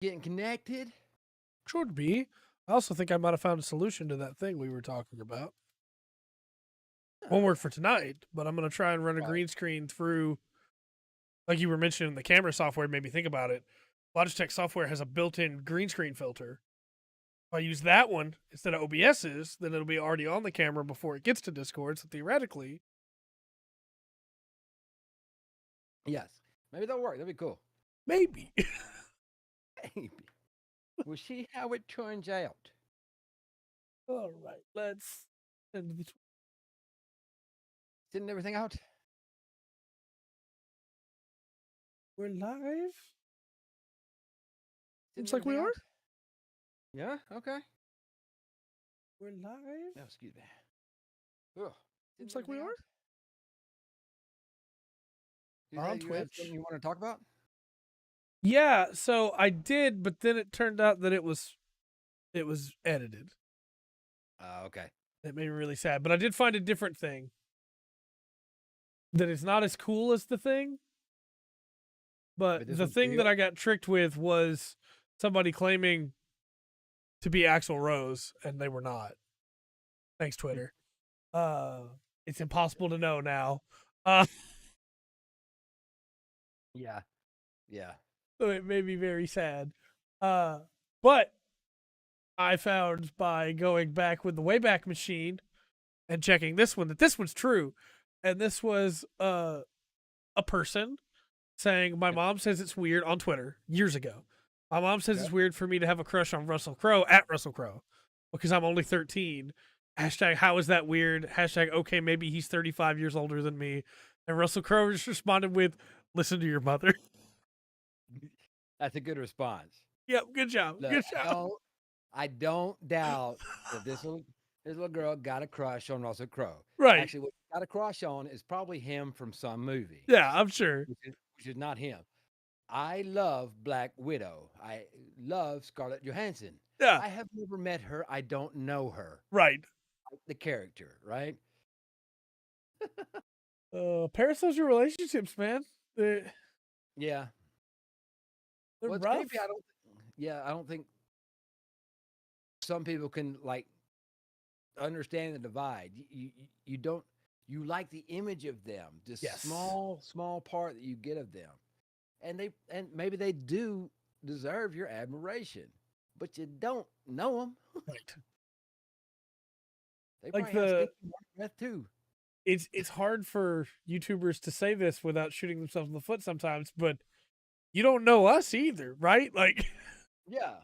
Getting connected? Should be. I also think I might have found a solution to that thing we were talking about. Won't work for tonight, but I'm going to try and run a green screen through, like you were mentioning, the camera software made me think about it. Logitech software has a built-in green screen filter. If I use that one instead of OBS's, then it'll be already on the camera before it gets to Discord, so theoretically... Yes. Maybe that'll work. That'd be cool. Maybe. Maybe. We'll see how it turns out. All right, let's send this. Sending everything out? We're live? Seems Sending like we everything are. out? Yeah? Okay. We're live? No, excuse me. Ugh. Seems Sending like we everything are. out? On You had Twitch. something you want to talk about? Yeah, so I did, but then it turned out that it was edited. Okay. It made me really sad. But I did find a different thing that is not as cool as the thing. But the thing that I got tricked with was somebody claiming to be Axl Rose, and they were not. Thanks, Twitter. It's impossible to know now. Yeah. Yeah. So it made me very sad. But I found by going back with the Wayback Machine and checking this one that this one's true. And this was a person saying, my mom says it's weird on Twitter years ago. My mom says it's weird for me to have a crush on Russell Crowe at Russell Crowe because I'm only 13. Hashtag, how is that weird? Hashtag, okay, maybe he's 35 years older than me. And Russell Crowe just responded with, listen to your mother. That's a good response. Yep, good job. Look, good job. I don't doubt that this little girl got a crush on Russell Crowe. Right. Actually, what she got a crush on is probably him from some movie. Yeah, I'm sure. Which is not him. I love Black Widow. I love Scarlett Johansson. Yeah. I have never met her. I don't know her. Right. The character, right? Parasocial relationships, man. Yeah. They're Well, rough. maybe I don't think some people can like understand the divide. You like the image of them, this small part that you get of them. And maybe they do deserve your admiration, but you don't know them. Right. They like breath too. It's hard for YouTubers to say this without shooting themselves in the foot sometimes, but you don't know us either, right? Like, yeah.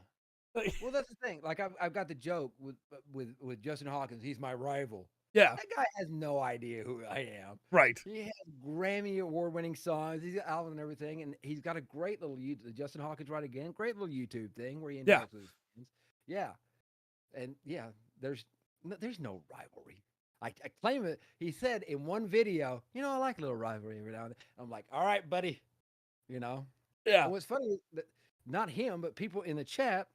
Well, that's the thing. Like, I've got the joke with Justin Hawkins. He's my rival. Yeah. That guy has no idea who I am. Right. He has Grammy award-winning songs. He's got album and everything, and he's got a great little Justin Hawkins Right Again, great little YouTube thing where he interacts with his friends. Yeah. And yeah, there's no rivalry. I claim it. He said in one video, I like a little rivalry every now and then. I'm like, all right, buddy. Yeah. And what's funny is that not him, but people in the chat,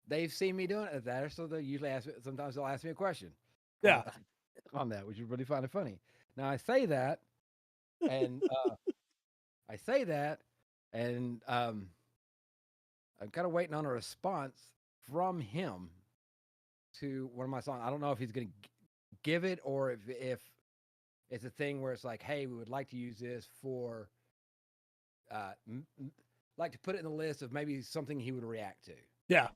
they've seen me doing it there, so they usually sometimes they'll ask me a question. Yeah. On that, which is really funny. Now I say that, and I'm kind of waiting on a response from him to one of my songs. I don't know if he's going to give it or if it's a thing where it's like, hey, we would like to use this for, like to put it in the list of maybe something he would react to. Yeah.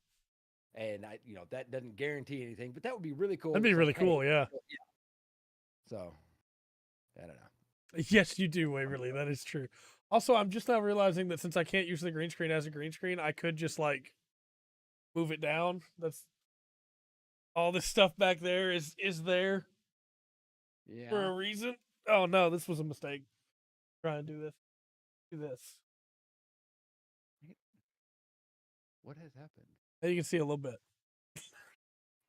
And that doesn't guarantee anything, but that would be really cool. That'd be really cool. Yeah. So, I don't know. Yes, you do, Waverly. That is true. Also, I'm just now realizing that since I can't use the green screen as a green screen, I could just like move it down. That's all this stuff back there is there for a reason. Oh no, this was a mistake. Try and do this. Do this. What has happened? And you can see a little bit.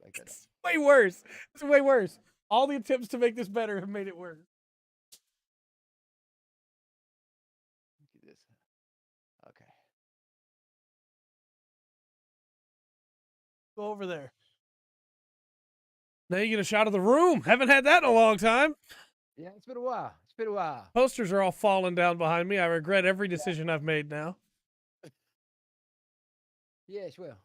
Like it's way worse. It's way worse. All the attempts to make this better have made it worse. Look at this. Okay. Go over there. Now you get a shot of the room. Haven't had that in a long time. Yeah, it's been a while. Posters are all falling down behind me. I regret every decision I've made now. Yes, well,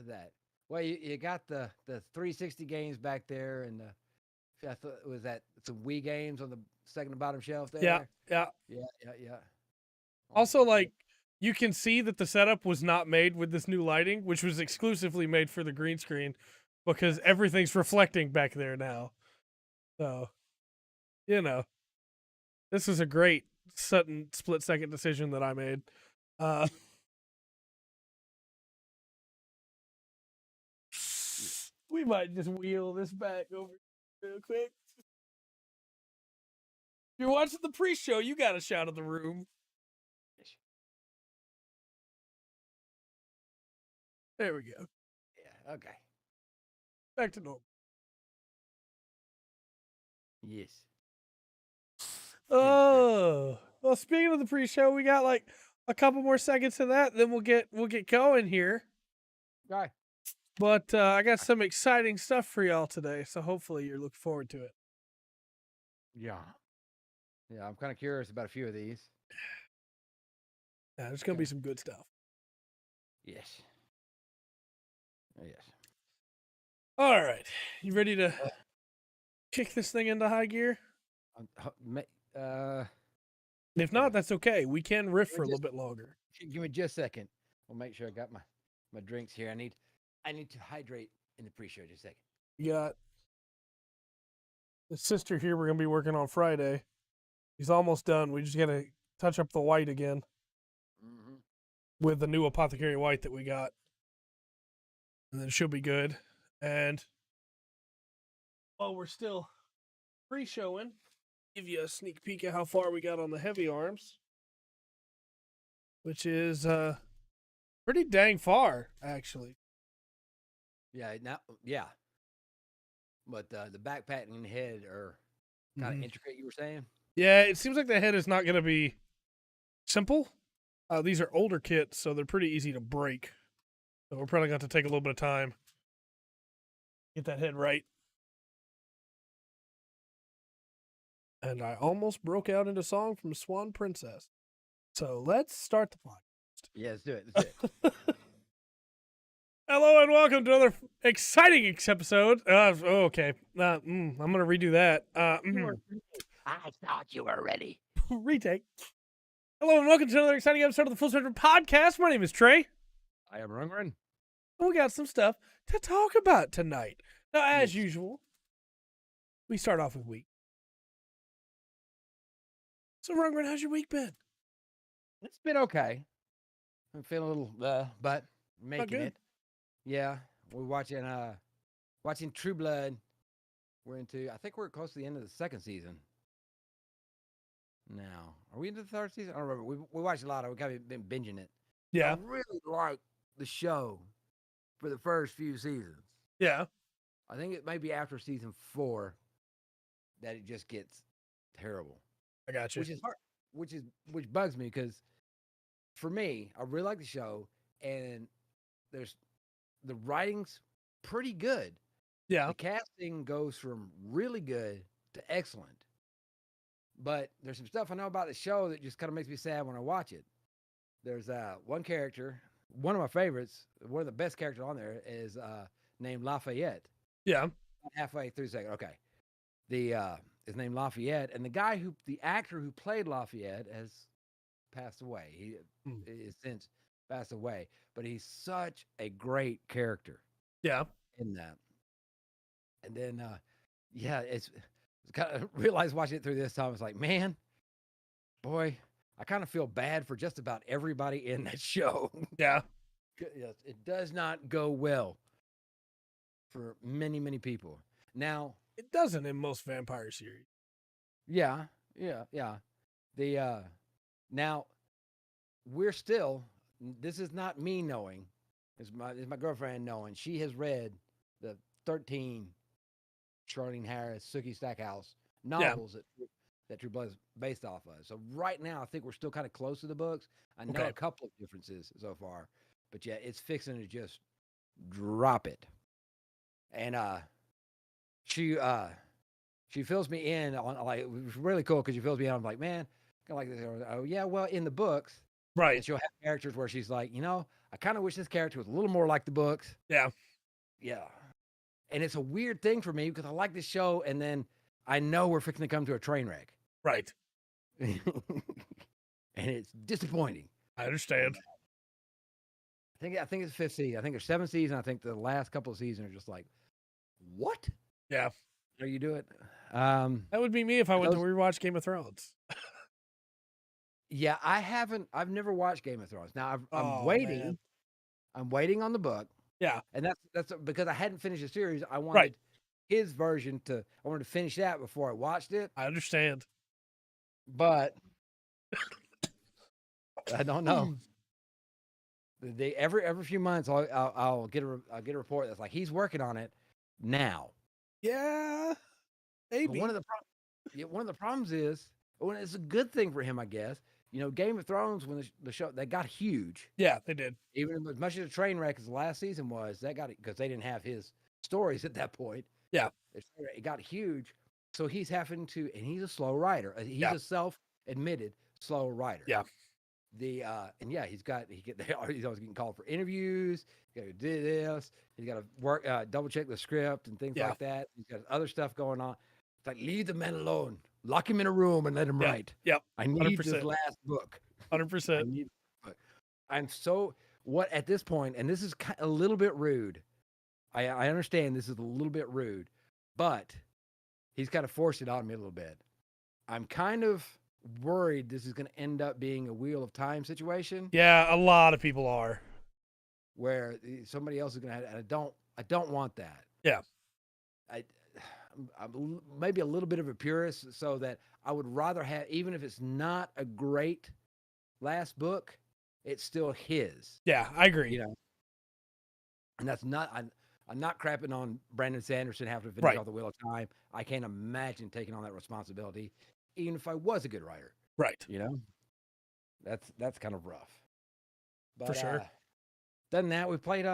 that. Well, you got the 360 games back there, and I thought was that some Wii games on the second to bottom shelf Yeah, there. yeah. Yeah. Also, Yeah. like, you can see that the setup was not made with this new lighting, which was exclusively made for the green screen, because everything's reflecting back there now. So, you know, this is a great sudden split second decision that I made. Uh, we might just wheel this back over real quick. If you're watching the pre-show, you got a shot of the room. There we go. Yeah. Okay. Back to normal. Yes. Oh, well, speaking of the pre-show, we got like a couple more seconds of that, then we'll get going here. Right. But I got some exciting stuff for y'all today, so hopefully you're looking forward to it. Yeah. Yeah. I'm kind of curious about a few of these. Yeah, there's gonna be some good stuff. Yes. Yes. All right, you ready to kick this thing into high gear? If not, that's okay. We can riff for a little bit longer. Give me just a second. I'll make sure I got my drinks here. I need to hydrate in the pre-show. Just a second. You got the sister here. We're gonna be working on Friday. He's almost done. We just gotta touch up the white again with the new apothecary white that we got, and then she'll be good. And while we're still pre-showing, give you a sneak peek at how far we got on the heavy arms, which is pretty dang far, actually. Yeah. But the backpack and the head are kind of intricate. You were saying? Yeah, it seems like the head is not going to be simple. These are older kits, so they're pretty easy to break. So we're probably going to have to take a little bit of time get that head right. And I almost broke out into song from Swan Princess. So let's start the podcast. Yeah, let's do it. Hello and welcome to another exciting episode. Okay. I'm going to redo that. I thought you were ready. Retake. Hello and welcome to another exciting episode of the Full Spectrum Podcast. My name is Trey. I am Rungren. We got some stuff to talk about tonight. Now, as usual, we start off with week. So, Rungren, how's your week been? It's been okay. I'm feeling a little, but making it. Yeah, we're watching True Blood. I think we're close to the end of the second season. Now, are we into the third season? I don't remember. We watched a lot of it. We've kind of been binging it. Yeah. I really liked the show for the first few seasons. Yeah. I think it may be after season 4 that it just gets terrible. I got you. Which is hard. Which bugs me because for me, I really like the show and the writing's pretty good. Yeah. The casting goes from really good to excellent. But there's some stuff I know about the show that just kind of makes me sad when I watch it. There's one character, one of my favorites, one of the best characters on there is named Lafayette. Yeah. Halfway through the second. Okay. His name Lafayette, and the actor who played Lafayette has passed away. He is since passed away, but he's such a great character. Yeah. In that. And then it's kind of realized watching it through this time, it's like, man, boy, I kind of feel bad for just about everybody in that show. Yeah. It does not go well for many, many people. Now, it doesn't in most vampire series. Yeah. Now we're still. This is not me knowing. It's my girlfriend knowing. She has read the 13 Charlene Harris, Sookie Stackhouse novels that True Blood is based off of. So right now, I think we're still kind of close to the books. I know a couple of differences so far, but yeah, it's fixing to just drop it. And she fills me in on, like, it was really cool because she fills me in. I'm like, man, kind of like this. Oh yeah, well, in the books, Right. And she'll have characters where she's like, I kind of wish this character was a little more like the books. Yeah. Yeah. And it's a weird thing for me because I like this show, and then I know we're fixing to come to a train wreck. Right. And it's disappointing. I understand. I think it's fifth season. I think there's 7 seasons. I think the last couple of seasons are just like, what? Yeah. Are you do it? That would be me if I went to rewatch Game of Thrones. Yeah, I've never watched Game of Thrones. Now I'm waiting. Man. I'm waiting on the book. Yeah. And that's because I hadn't finished the series. I wanted his version I wanted to finish that before I watched it. I understand. But I don't know. Every few months I'll get a report that's like he's working on it now. Yeah. Maybe. But one of the problems is, well, it's a good thing for him, I guess. Game of Thrones, when the show, they got huge. Yeah, they did. Even as much as a train wreck as the last season was, that got it because they didn't have his stories at that point. Yeah. It got huge. So he's having to, and he's a slow writer. He's a self-admitted slow writer. Yeah. He's always getting called for interviews. He's got to do this. He's got to work, double check the script and things like that. He's got other stuff going on. It's like, leave the man alone. Lock him in a room and let him write. Yep. I need this last book. 100%. I'm so at this point, and this is a little bit rude. I understand this is a little bit rude, but he's kind of forced it on me a little bit. I'm kind of worried this is going to end up being a Wheel of Time situation. Yeah, a lot of people are. Where somebody else is going to have, and I don't want that. Yeah. I'm maybe a little bit of a purist, so that I would rather have, even if it's not a great last book, it's still his. Yeah, I agree. And that's not, I'm not crapping on Brandon Sanderson having to finish off the Wheel of Time. I can't imagine taking on that responsibility, even if I was a good writer. Right. That's kind of rough. But, for sure. Other than that, we played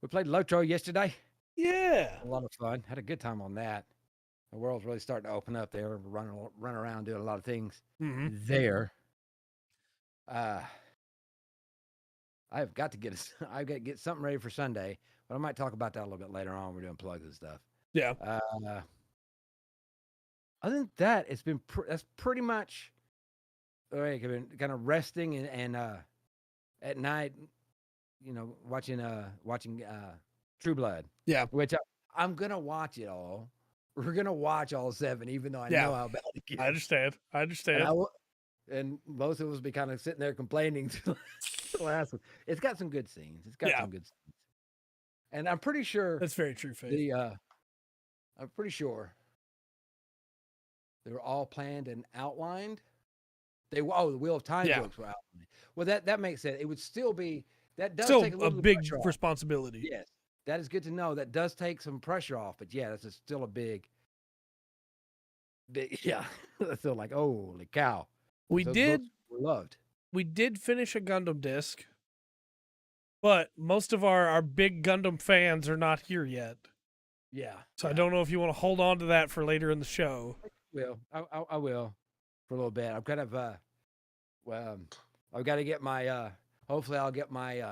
Lotro yesterday. Yeah. A lot of fun. Had a good time on that. The world's really starting to open up there. Run around doing a lot of things there. I've got to get something ready for Sunday, but I might talk about that a little bit later on. We're doing plugs and stuff. Yeah. Other than that, it's been that's pretty much. I've been kind of resting and at night, watching True Blood. Yeah. Which I'm gonna watch it all. We're gonna watch all 7, even though I know how bad it gets. I understand. And most of us will be kind of sitting there complaining to the last one. It's got some good scenes. Some good scenes. And I'm pretty sure that's very true, Faith. I'm pretty sure they were all planned and outlined. The Wheel of Time books were outlined. Well, that makes sense. It would still be that does still take a little big pressure off. Responsibility. Yes, that is good to know. That does take some pressure off. But yeah, that's still a big. Yeah, that's still like, holy cow. We did loved. We did finish a Gundam disc, but most of our big Gundam fans are not here yet. Yeah. So I don't know if you want to hold on to that for later in the show. I will for a little bit. I'm kind of I've got to get my hopefully I'll get my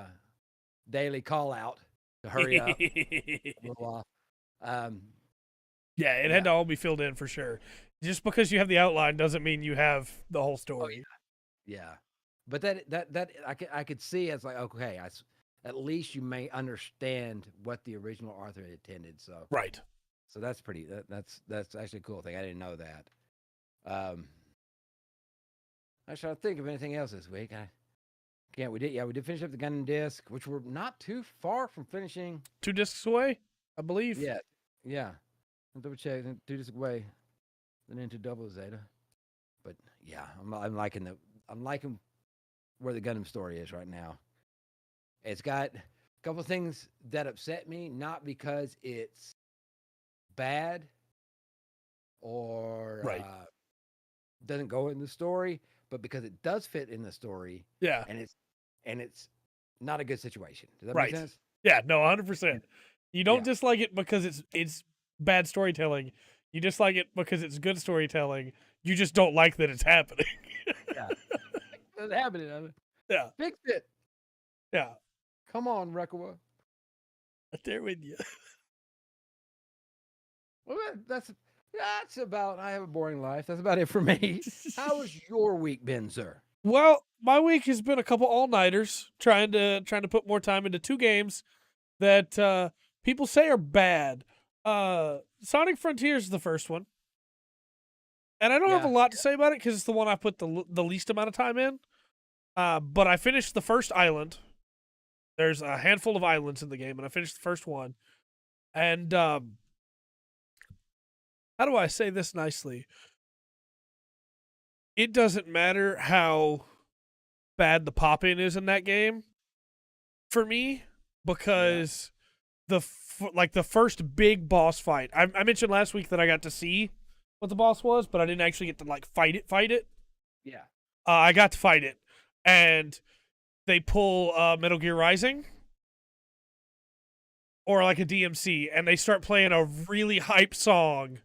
daily call out to hurry up. A little while. Yeah, it had to all be filled in for sure. Just because you have the outline doesn't mean you have the whole story. Oh, yeah. But that I could see as like, okay, at least you may understand what the original author intended. So right. So that's pretty. That's actually a cool thing. I didn't know that. I try to think of anything else this week. We did finish up the Gundam disc, which we're not too far from finishing. 2 discs away, I believe. Yeah. I'll double check. 2 discs away, then into Double Zeta. But yeah, I'm liking where the Gundam story is right now. It's got a couple of things that upset me, not because it's bad or doesn't go in the story, but because it does fit in the story. Yeah. And it's not a good situation. Does that make sense? Yeah, no, 100%. You don't dislike it because it's bad storytelling. You dislike it because it's good storytelling. You just don't like that it's happening. Yeah. It's happening. Yeah. Fix it. Yeah. Come on, Rekawa. Right there with you. Well, that's about. I have a boring life. That's about it for me. How has your week been, sir? Well, my week has been a couple all-nighters trying to put more time into two games that people say are bad. Sonic Frontiers is the first one. And I don't have a lot to say about it because it's the one I put the least amount of time in. But I finished the first island. There's a handful of islands in the game, and I finished the first one. And how do I say this nicely? It doesn't matter how bad the pop-in is in that game for me, because the first big boss fight. I mentioned last week that I got to see what the boss was, but I didn't actually get to like fight it. Yeah. I got to fight it, and they pull Metal Gear Rising or like a DMC, and they start playing a really hype song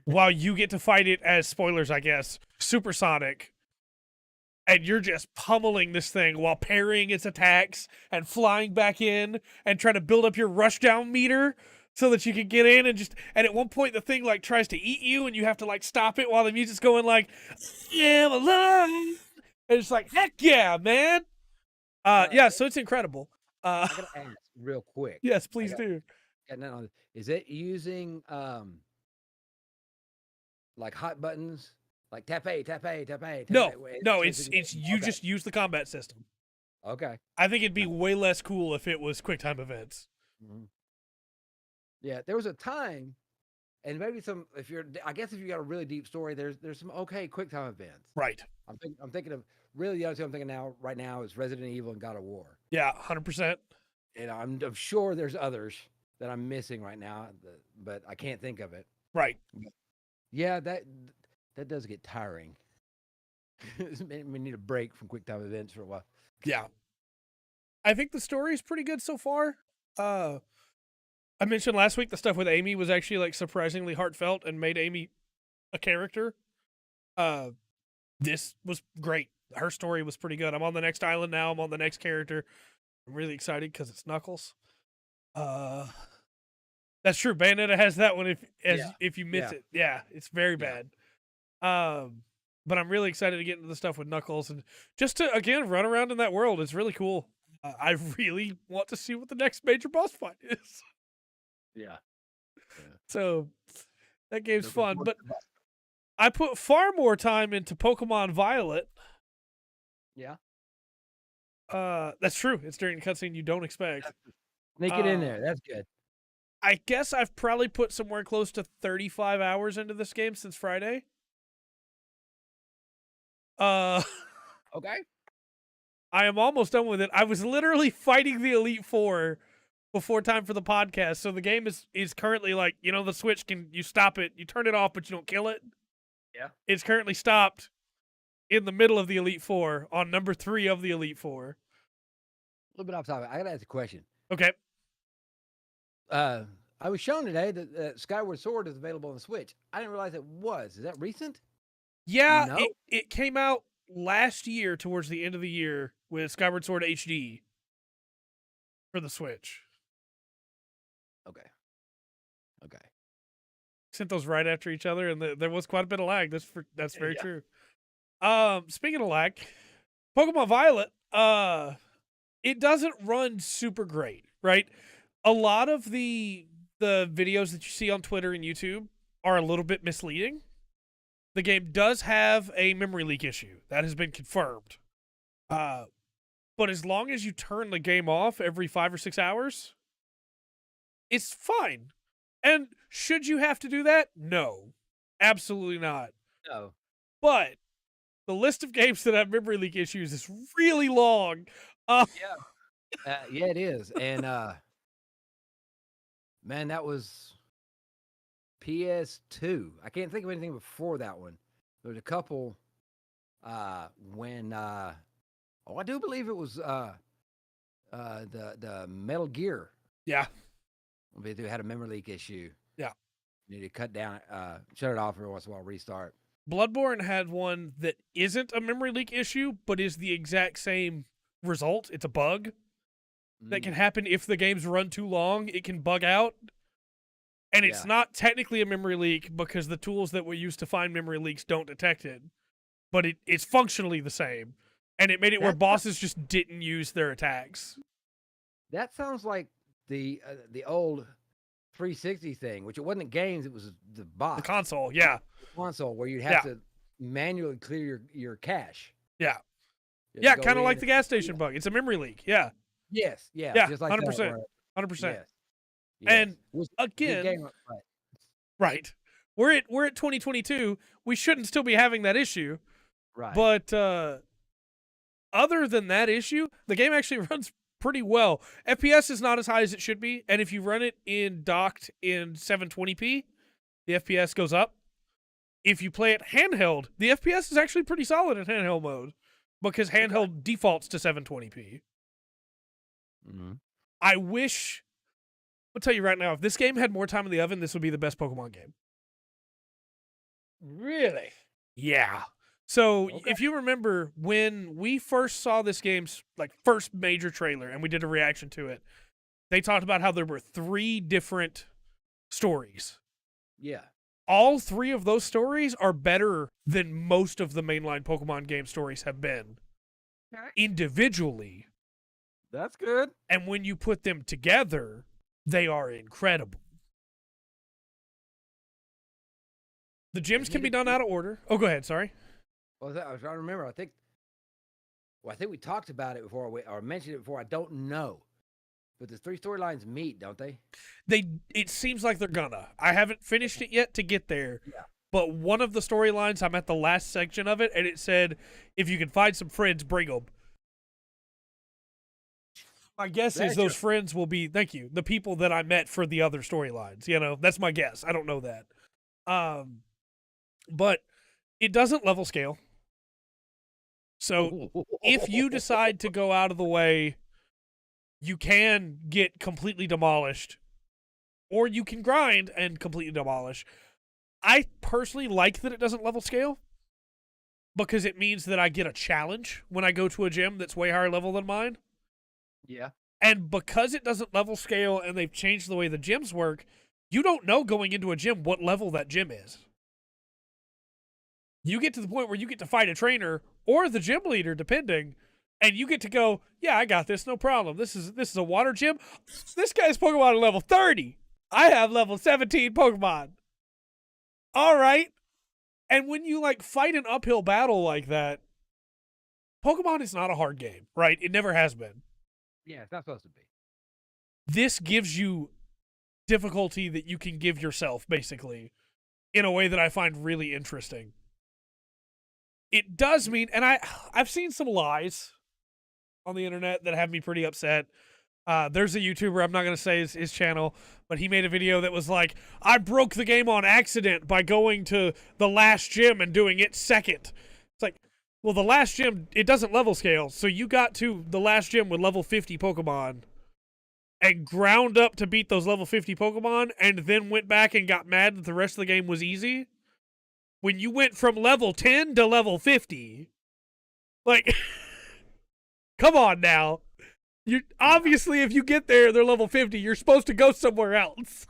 while you get to fight it as, spoilers, I guess, Supersonic. And you're just pummeling this thing while parrying its attacks and flying back in and trying to build up your rushdown meter so that you can get in and at one point the thing like tries to eat you and you have to like stop it while the music's going like, yeah, I'm alive. And it's like, heck yeah, man. Yeah, so it's incredible. I gotta ask real quick. Yes, please do. Is it using like hot buttons? Like tap A, tap A, tap A. No, it's you just use the combat system. Okay. I think it'd be way less cool if it was QuickTime events. Mm-hmm. Yeah, there was a time, and maybe I guess if you got a really deep story, there's some okay QuickTime events. Right. I'm thinking of really the other two I'm thinking right now is Resident Evil and God of War. Yeah, 100%. And I'm sure there's others that I'm missing right now, but I can't think of it. Right. Yeah, that does get tiring. We need a break from QuickTime events for a while. Yeah. I think the story is pretty good so far. I mentioned last week the stuff with Amy was actually like surprisingly heartfelt and made Amy a character. This was great. Her story was pretty good. I'm on the next island now. I'm on the next character. I'm really excited because it's Knuckles. That's true. Bayonetta has that one if you miss it. Yeah, it's very bad. But I'm really excited to get into the stuff with Knuckles and just to again run around in that world. It's really cool. I really want to see what the next major boss fight is. Yeah. So that game's fun, but I put far more time into Pokemon Violet. Yeah. That's true. It's during the cutscene you don't expect. Sneak it in there. That's good. I guess I've probably put somewhere close to 35 hours into this game since Friday. Okay. I am almost done with it. I was literally fighting the Elite Four before time for the podcast. So the game is currently like, the Switch you stop it, you turn it off, but you don't kill it. Yeah. It's currently stopped in the middle of the Elite Four on number 3 of the Elite Four. A little bit off topic. I gotta ask a question. Okay. I was shown today that Skyward Sword is available on the Switch. I didn't realize it was. Is that recent? Yeah, No? it came out last year towards the end of the year with Skyward Sword HD for the Switch. Okay. Sent those right after each other, and there was quite a bit of lag. That's very true. Speaking of lag, Pokemon Violet, it doesn't run super great, right? A lot of the videos that you see on Twitter and YouTube are a little bit misleading. The game does have a memory leak issue. That has been confirmed. But as long as you turn the game off every 5 or 6 hours, it's fine. And should you have to do that? No. Absolutely not. No. But the list of games that have memory leak issues is really long. Yeah, it is. And man, that was PS2. I can't think of anything before that one. There was a couple when I do believe it was the Metal Gear. Yeah. They had a memory leak issue. Yeah. You need to cut down, shut it off every once in a while, restart. Bloodborne had one that isn't a memory leak issue, but is the exact same result. It's a bug that can happen if the game's run too long. It can bug out. And it's not technically a memory leak because the tools that we use to find memory leaks don't detect it. But it's functionally the same. And it made it where bosses just didn't use their attacks. That sounds like the old 360 thing, which it wasn't games, it was the box. The console, yeah. The console, where you'd have to manually clear your cache. Yeah. Yeah, kind of like the gas station bug. It's a memory leak, yeah. Yes, yeah. Just like 100%. 100%. Yes. And again, right. We're at 2022. We shouldn't still be having that issue. Right. But other than that issue, the game actually runs pretty well. FPS is not as high as it should be, and if you run it in docked in 720p, the FPS goes up. If you play it handheld, the FPS is actually pretty solid in handheld mode because handheld defaults to 720p. Mm-hmm. I'll tell you right now, if this game had more time in the oven, this would be the best Pokemon game. Really? Yeah. So if you remember when we first saw this game's first major trailer and we did a reaction to it, they talked about how there were 3 different stories. Yeah. All 3 of those stories are better than most of the mainline Pokemon game stories have been individually. That's good. And when you put them together, they are incredible. The gyms can be done out of order. Oh, go ahead. Sorry. Well, I was trying to remember. I think we talked about it before, or mentioned it before. I don't know, but the 3 storylines meet, don't they? It seems like they're gonna. I haven't finished it yet to get there. Yeah. But one of the storylines, I'm at the last section of it, and it said, if you can find some friends, bring them. My guess is those friends will be, thank you, the people that I met for the other storylines. You know, that's my guess. I don't know that. But it doesn't level scale. So if you decide to go out of the way, you can get completely demolished, or you can grind and completely demolish. I personally like that it doesn't level scale because it means that I get a challenge when I go to a gym that's way higher level than mine. Yeah. And because it doesn't level scale and they've changed the way the gyms work, you don't know going into a gym what level that gym is. You get to the point where you get to fight a trainer or the gym leader, depending, and you get to go, yeah, I got this, no problem. This is a water gym. This guy's Pokemon at level 30. I have level 17 Pokemon. All right. And when you fight an uphill battle like that, Pokemon is not a hard game, right? It never has been. Yeah, it's not supposed to be. This gives you difficulty that you can give yourself, basically, in a way that I find really interesting. It does mean, and I've seen some lies on the internet that have me pretty upset. There's a YouTuber, I'm not going to say his channel, but he made a video that was like, I broke the game on accident by going to the last gym and doing it second. It's like, well, the last gym, it doesn't level scale, so you got to the last gym with level 50 Pokemon and ground up to beat those level 50 Pokemon and then went back and got mad that the rest of the game was easy. When you went from level 10 to level 50, come on now. You obviously, if you get there, they're level 50. You're supposed to go somewhere else.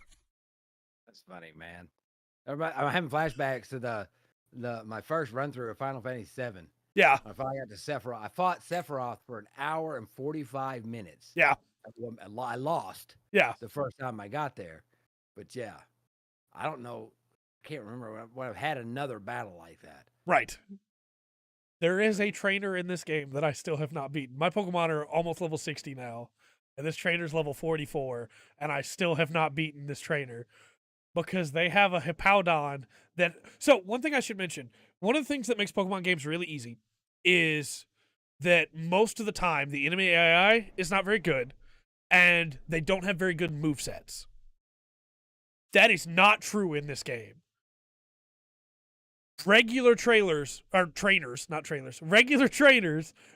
That's funny, man. I'm having flashbacks to my first run through of Final Fantasy VII. Yeah. I finally got to Sephiroth. I fought Sephiroth for 1 hour and 45 minutes. Yeah. I lost. Yeah. The first time I got there, but yeah, I don't know. I can't remember when I've had another battle like that. Right. There is a trainer in this game that I still have not beaten. My Pokemon are almost level 60 now, and this trainer's level 44, and I still have not beaten this trainer because they have a Hippowdon that... So, one thing I should mention, one of the things that makes Pokemon games really easy is that most of the time, the enemy AI is not very good, and they don't have very good movesets. That is not true in this game. Regular trainers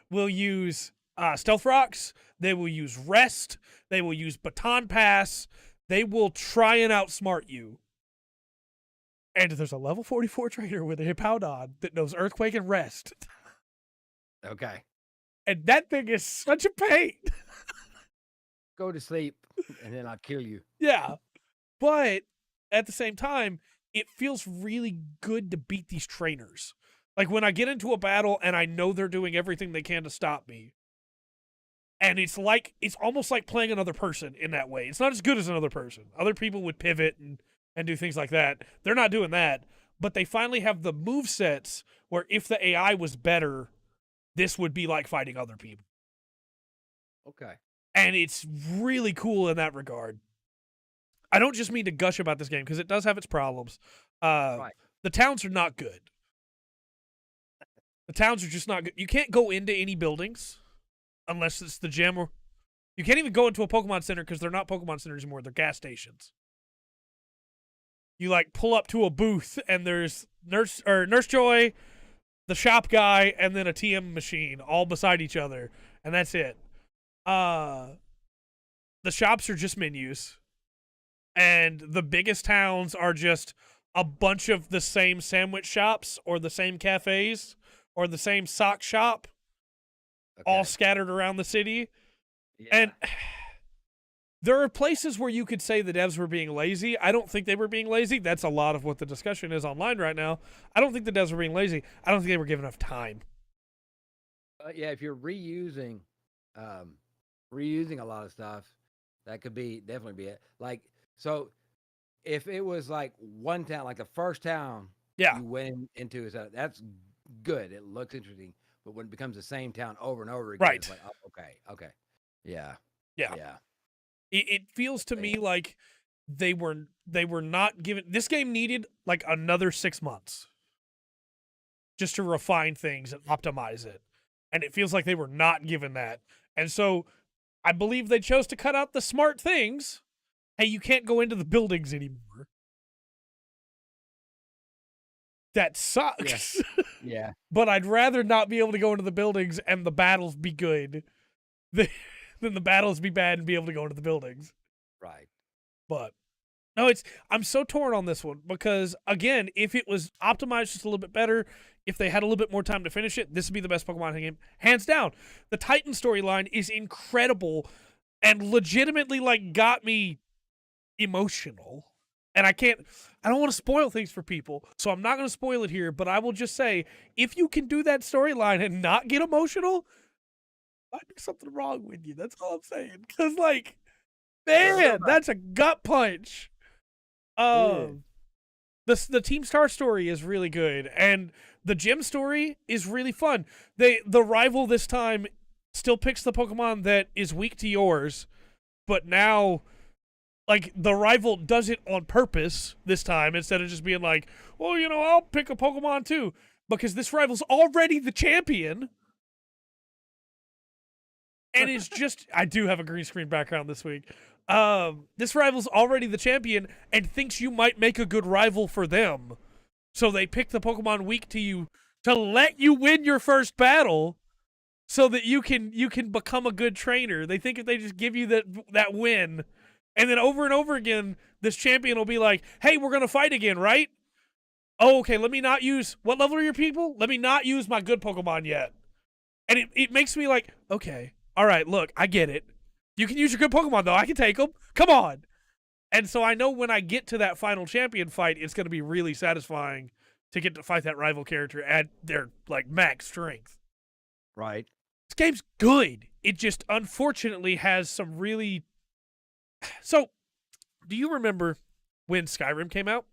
will use Stealth Rocks. They will use Rest. They will use Baton Pass. They will try and outsmart you. And there's a level 44 trainer with a Hippowdon that knows Earthquake and Rest. Okay. And that thing is such a pain. Go to sleep, and then I'll kill you. Yeah. But at the same time, it feels really good to beat these trainers. Like when I get into a battle and I know they're doing everything they can to stop me. And it's almost like playing another person in that way. It's not as good as another person. Other people would pivot and do things like that. They're not doing that. But they finally have the move sets where if the AI was better, this would be like fighting other people. Okay. And it's really cool in that regard. I don't just mean to gush about this game because it does have its problems. Right. The towns are not good. The towns are just not good. You can't go into any buildings unless it's the gym. Or you can't even go into a Pokemon Center because they're not Pokemon Centers anymore. They're gas stations. You like pull up to a booth and there's Nurse Joy, the shop guy, and then a TM machine all beside each other, and that's it. The shops are just menus, and the biggest towns are just a bunch of the same sandwich shops or the same cafes or the same sock shop, all scattered around the city. Yeah. And there are places where you could say the devs were being lazy. I don't think they were being lazy. That's a lot of what the discussion is online right now. I don't think the devs were being lazy. I don't think they were given enough time. Yeah, if you're reusing a lot of stuff, that could definitely be it. Like, so if it was like one town, like the first town you went into, that's good. It looks interesting. But when it becomes the same town over and over again, right? It's like, oh, okay, yeah. It feels to me like they were not given. This game needed like another 6 months just to refine things and optimize it, and it feels like they were not given that. And so I believe they chose to cut out the smart things. Hey, you can't go into the buildings anymore. That sucks. Yeah. But I'd rather not be able to go into the buildings and the battles be good than the battles be bad and be able to go into the buildings. Right. But no, I'm so torn on this one because, again, if it was optimized just a little bit better, if they had a little bit more time to finish it, this would be the best Pokemon game, hands down. The Titan storyline is incredible and legitimately like got me emotional. And I don't want to spoil things for people, so I'm not going to spoil it here, but I will just say, if you can do that storyline and not get emotional, might be something wrong with you. That's all I'm saying. Because, like, man, that's a gut punch. The Team Star story is really good, and the gym story is really fun. The rival this time still picks the Pokemon that is weak to yours, but now, like, the rival does it on purpose this time instead of just being like, well, I'll pick a Pokemon too, because this rival's already the champion. And it's just, I do have a green screen background this week. This rival's already the champion and thinks you might make a good rival for them. So they pick the Pokemon weak to you to let you win your first battle so that you can become a good trainer. They think if they just give you that win, and then over and over again, this champion will be like, hey, we're going to fight again, right? Oh, okay, let me not use, what level are your people? Let me not use my good Pokemon yet. And it makes me like, okay, all right, look, I get it. You can use your good Pokemon, though. I can take them. Come on. And so I know when I get to that final champion fight, it's going to be really satisfying to get to fight that rival character at their, like, max strength. Right. This game's good. It just, unfortunately, has some really... So, do you remember when Skyrim came out?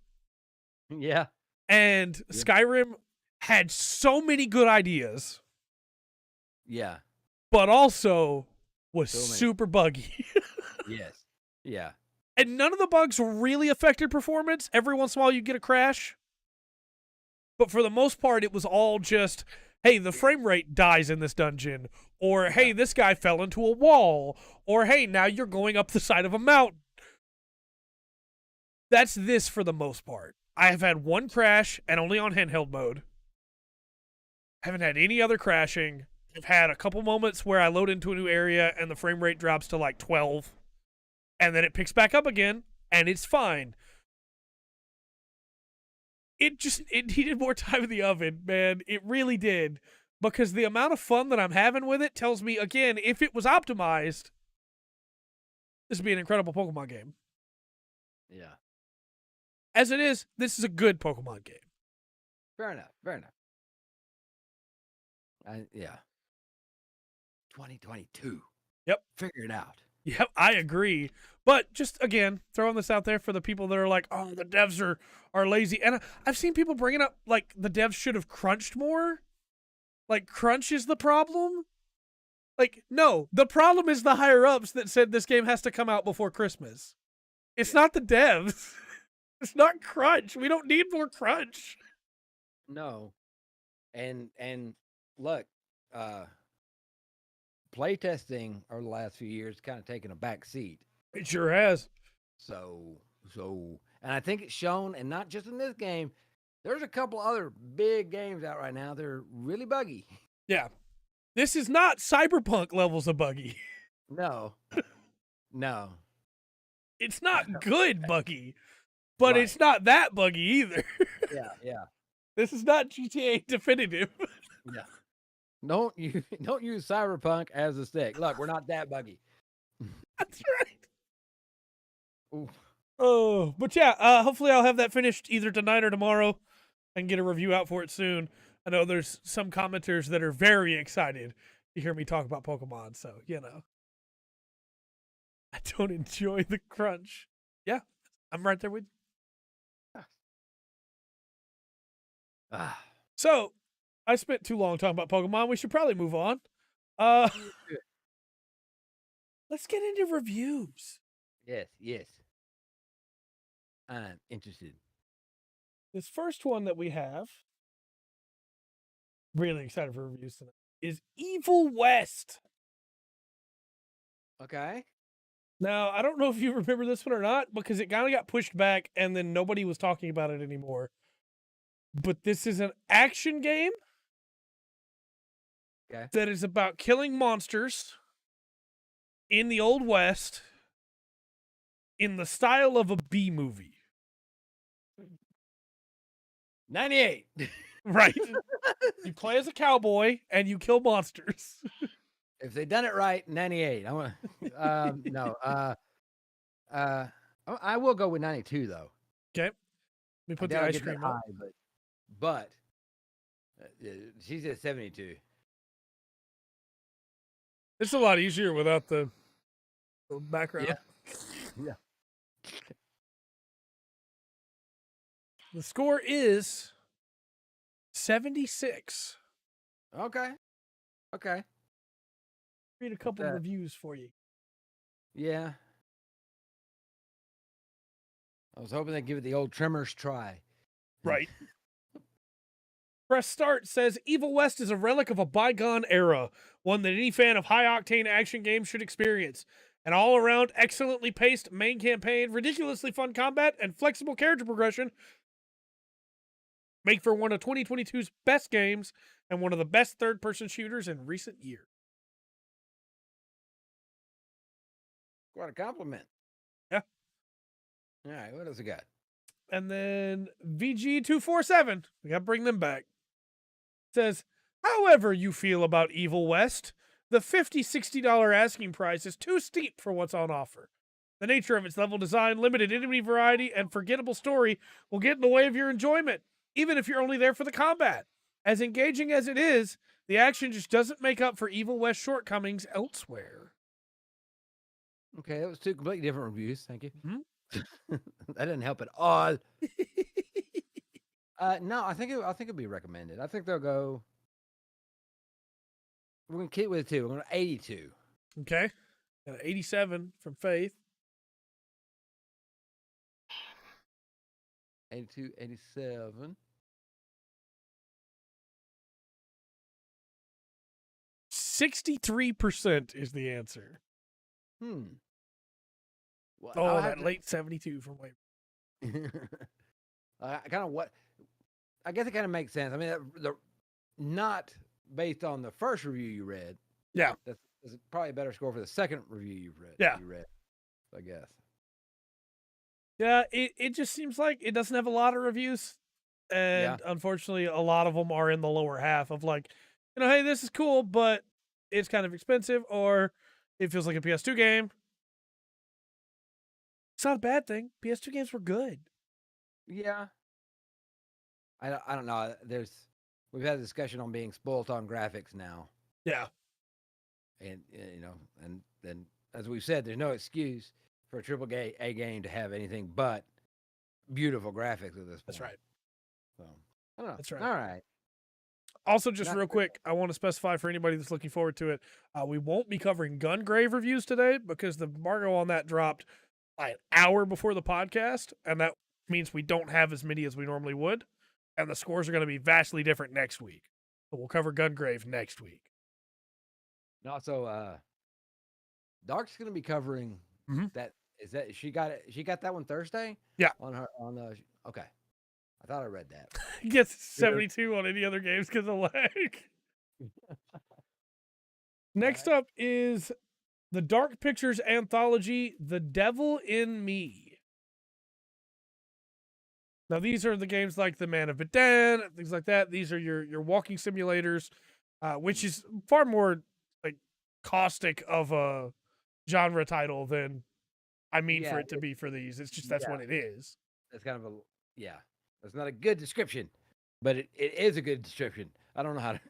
Yeah. And Skyrim had so many good ideas. Yeah. But also was super buggy. Yes. Yeah. And none of the bugs really affected performance. Every once in a while you get a crash. But for the most part, it was all just, hey, the frame rate dies in this dungeon. Or, hey, this guy fell into a wall. Or, hey, now you're going up the side of a mountain. That's this for the most part. I have had one crash, and only on handheld mode. Haven't had any other crashing. I've had a couple moments where I load into a new area, and the frame rate drops to like 12. And then it picks back up again, and it's fine. it needed more time in the oven, man. It really did. Because the amount of fun that I'm having with it tells me, again, if it was optimized, this would be an incredible Pokemon game. Yeah. As it is, this is a good Pokemon game. Fair enough. Fair enough. Yeah. 2022. Yep. Figure it out. Yep, I agree. But just, again, throwing this out there for the people that are like, oh, the devs are lazy. And I've seen people bringing up, like, the devs should have crunched more. Like, crunch is the problem. Like, no, the problem is the higher-ups that said this game has to come out before Christmas. It's not the devs. It's not crunch. We don't need more crunch. No. And look, playtesting over the last few years kind of taken a back seat. It sure has. So, and I think it's shown, and not just in this game. There's a couple other big games out right now. They're really buggy. Yeah. This is not Cyberpunk levels of buggy. No. No. It's not good buggy, but Right. it's not that buggy either. Yeah. This is not GTA definitive. Yeah. Don't use Cyberpunk as a stick. Look, we're not that buggy. That's right. Oof. Oh, but yeah, hopefully I'll have that finished either tonight or tomorrow and get a review out for it soon. I know there's some commenters that are very excited to hear me talk about Pokemon, so, you know. I don't enjoy the crunch. Yeah, I'm right there with you. Ah. So, I spent too long talking about Pokemon. We should probably move on. Let's get into reviews. Yes. I'm interested. This first one that we have, really excited for reviews tonight, is Evil West. Okay. Now, I don't know if you remember this one or not, because it kind of got pushed back and then nobody was talking about it anymore. But this is an action game that is about killing monsters in the Old West in the style of a B movie. 98. Right. You play as a cowboy and you kill monsters. If they done it right, 98. I want no. I will go with 92 though. Okay. Let me put the doubt I'll ice get that cream up. high, but she's at 72. It's a lot easier without the background. Yeah. The score is 76. Okay. Read a couple of reviews for you. Yeah. I was hoping they'd give it the old Tremors try. Right. Press Start says Evil West is a relic of a bygone era, one that any fan of high-octane action games should experience. An all-around, excellently paced main campaign, ridiculously fun combat, and flexible character progression make for one of 2022's best games and one of the best third-person shooters in recent years. What a compliment. Yeah. All right, what else we got? And then VG247, we got to bring them back, says, however you feel about Evil West, the $50, $60 asking price is too steep for what's on offer. The nature of its level design, limited enemy variety, and forgettable story will get in the way of your enjoyment, even if you're only there for the combat. As engaging as it is, the action just doesn't make up for Evil West's shortcomings elsewhere. Okay, that was two completely different reviews. Thank you. Mm-hmm. That didn't help at all. No, I think it'd be recommended. I think they'll go. We're gonna keep with it too. We're going to 82. Okay, got an 87 from Faith. 82, 87. 63% is the answer. Well, Oh, that late 72 from Wayne. I guess it kind of makes sense. I mean, the not based on the first review you read. Yeah, that's probably a better score for the second review you've read. Yeah, you read, I guess. Yeah, it just seems like it doesn't have a lot of reviews. And unfortunately, a lot of them are in the lower half of like, hey, this is cool, but it's kind of expensive, or it feels like a PS2 game. It's not a bad thing. PS2 games were good. Yeah. I don't know. We've had a discussion on being spoilt on graphics now. Yeah. And and then as we've said, there's no excuse for a A game to have anything but beautiful graphics at this point. That's right. So I don't know. That's right. All right. Also, just real quick, I want to specify for anybody that's looking forward to it, we won't be covering Gungrave reviews today because the embargo on that dropped an hour before the podcast, and that means we don't have as many as we normally would, and the scores are going to be vastly different next week. So we'll cover Gungrave next week. And also, Dark's going to be covering that. Is that she got it? She got that one Thursday. Yeah. Okay. I thought I read that. He gets 72 on any other games because of lag. Next up is the Dark Pictures anthology, The Devil in Me. Now, these are the games like The Man of Medan, things like that. These are your walking simulators, which is far more like caustic of a genre title than for it to be for these. It's just that's what it is. That's kind of That's not a good description, but it is a good description. I don't know how to.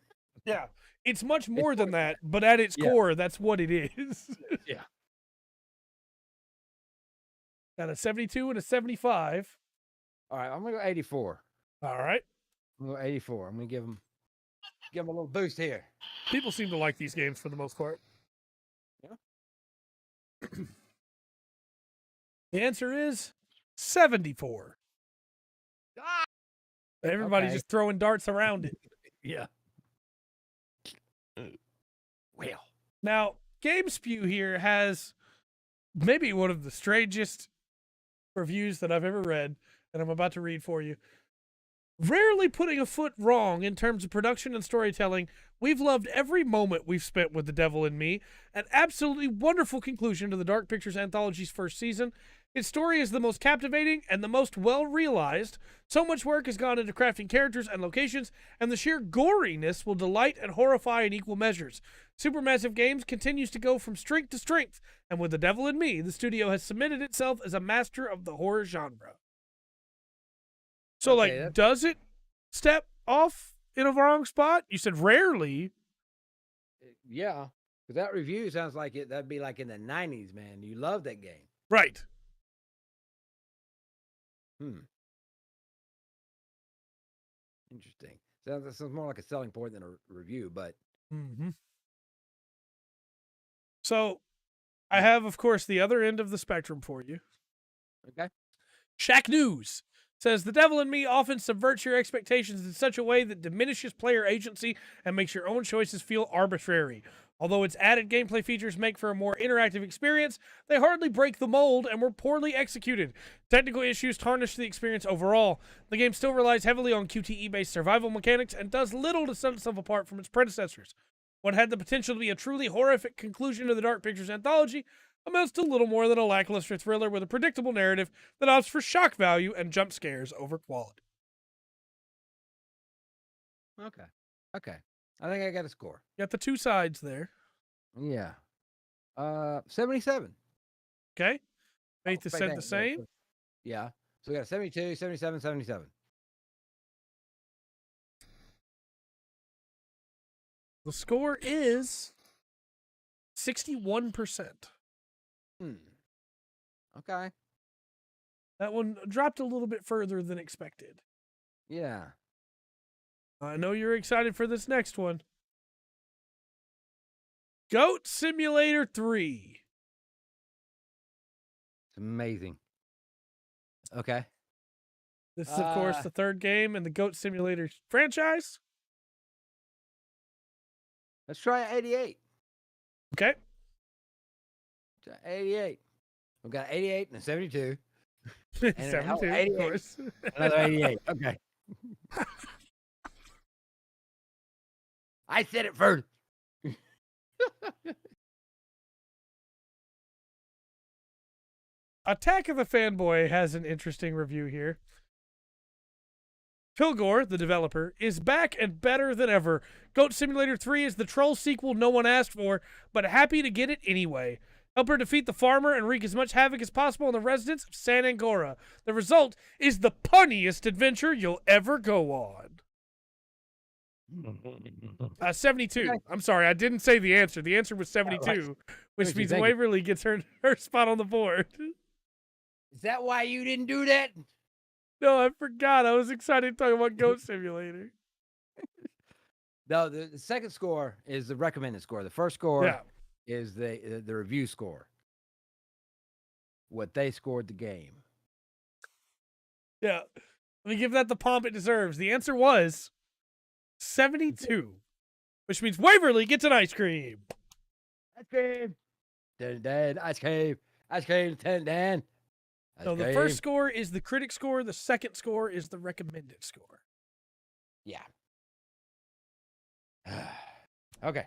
Yeah, it's much more than that, but at its core, that's what it is. Yeah. Got a 72 and a 75. All right, I'm gonna go 84. All right, I'm gonna go 84. I'm gonna give them a little boost here. People seem to like these games for the most part. Yeah. The answer is 74. Ah! Everybody's just throwing darts around it. Yeah. Well. Now, GameSpew here has maybe one of the strangest reviews that I've ever read, and I'm about to read for you. Rarely putting a foot wrong in terms of production and storytelling, we've loved every moment we've spent with The Devil in Me. An absolutely wonderful conclusion to the Dark Pictures Anthology's first season. Its story is the most captivating and the most well-realized. So much work has gone into crafting characters and locations, and the sheer goriness will delight and horrify in equal measures. Supermassive Games continues to go from strength to strength, and with The Devil in Me, the studio has cemented itself as a master of the horror genre. So, does it step off in a wrong spot? You said rarely. Yeah, because that review sounds like that'd be like in the 90s, man. You love that game. Right. Interesting. Sounds more like a selling point than a review, but. So, I have, of course, the other end of the spectrum for you. Okay. Shack News says, The Devil in Me often subverts your expectations in such a way that diminishes player agency and makes your own choices feel arbitrary. Although its added gameplay features make for a more interactive experience, they hardly break the mold and were poorly executed. Technical issues tarnish the experience overall. The game still relies heavily on QTE-based survival mechanics and does little to set itself apart from its predecessors. What had the potential to be a truly horrific conclusion to the Dark Pictures anthology amounts to little more than a lackluster thriller with a predictable narrative that opts for shock value and jump scares over quality. Okay. I think I got a score. Got the two sides there. Yeah. 77. Okay. Faith has said the same. Yeah. So we got 72, 77, 77. The score is 61%. Okay. That one dropped a little bit further than expected. Yeah. I know you're excited for this next one. Goat Simulator 3. It's amazing. Okay. This is, of course, the third game in the Goat Simulator franchise. Let's try 88. Okay. 88. We've got 88 and a 72. And 72, of course. Another 88. Okay. I said it first. Attack of the Fanboy has an interesting review here. Pilgor, the developer, is back and better than ever. Goat Simulator 3 is the troll sequel no one asked for, but happy to get it anyway. Help her defeat the farmer and wreak as much havoc as possible on the residents of San Angora. The result is the punniest adventure you'll ever go on. 72. Okay. I'm sorry, I didn't say the answer. The answer was 72, right. which means Waverly gets her spot on the board. Is that why you didn't do that? No, I forgot. I was excited to talk about Goat Simulator. No, the second score is the recommended score. The first score is the review score. What they scored the game. Yeah. Let me give that the pomp it deserves. The answer was 72, which means Waverly gets an ice cream. Ice cream. Dan, ice cream. Ice cream, Dan. So the first score is the critic score. The second score is the recommended score. Yeah. Okay.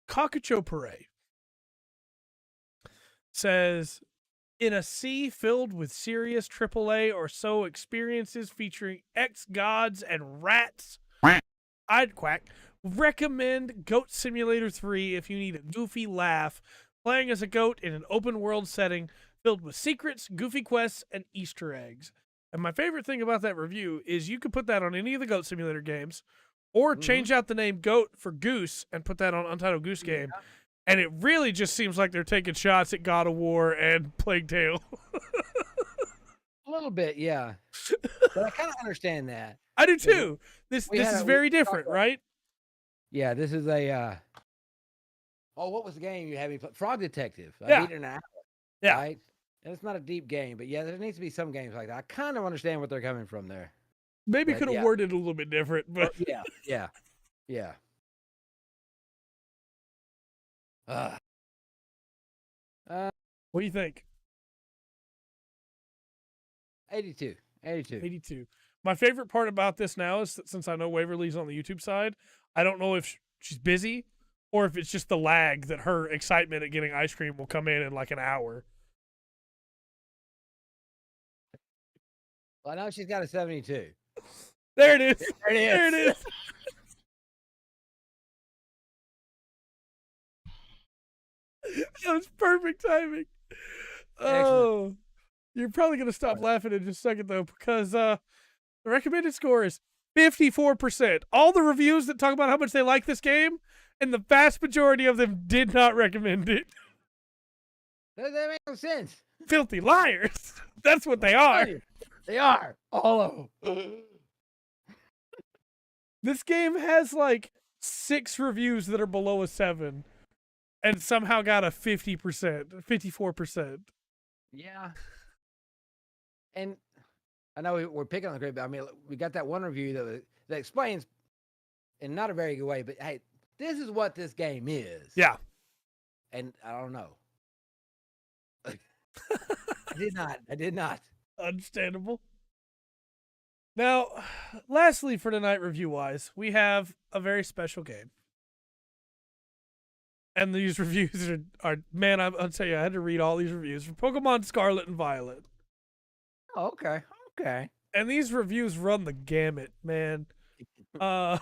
Cockatoo Parade says, in a sea filled with serious AAA or so experiences featuring ex-gods and rats, I'd recommend Goat Simulator 3 if you need a goofy laugh, playing as a goat in an open-world setting filled with secrets, goofy quests, and Easter eggs. And my favorite thing about that review is you could put that on any of the Goat Simulator games, or change out the name Goat for Goose and put that on Untitled Goose Game. Yeah. And it really just seems like they're taking shots at God of War and Plague Tale. A little bit, yeah. But I kind of understand that. I do too. This is very different, right? Yeah, this is a... what was the game you had me play? Frog Detective. I beat it in an hour. Yeah. Right? And it's not a deep game, but yeah, there needs to be some games like that. I kind of understand what they're coming from there. Maybe could have worded it a little bit different, but yeah. What do you think? 82. 82. My favorite part about this now is that since I know Waverly's on the YouTube side, I don't know if she's busy or if it's just the lag that her excitement at getting ice cream will come in like an hour. Well, I know she's got a 72. There it is. There it is. That was perfect timing. Oh, you're probably going to stop laughing in just a second, though, because the recommended score is 54%. All the reviews that talk about how much they like this game, and the vast majority of them did not recommend it. That makes no sense. Filthy liars. That's what they are. They are. All of them. This game has like 6 reviews that are below a 7 and somehow got a 50%, 54%. Yeah. And I know we're picking on the great, but I mean, we got that one review that explains in not a very good way, but hey, this is what this game is. Yeah. And I don't know. I did not. Understandable. Now, lastly for tonight review-wise, we have a very special game. And these reviews are man, I'll tell you, I had to read all these reviews for Pokemon Scarlet and Violet. Oh, okay. And these reviews run the gamut, man. What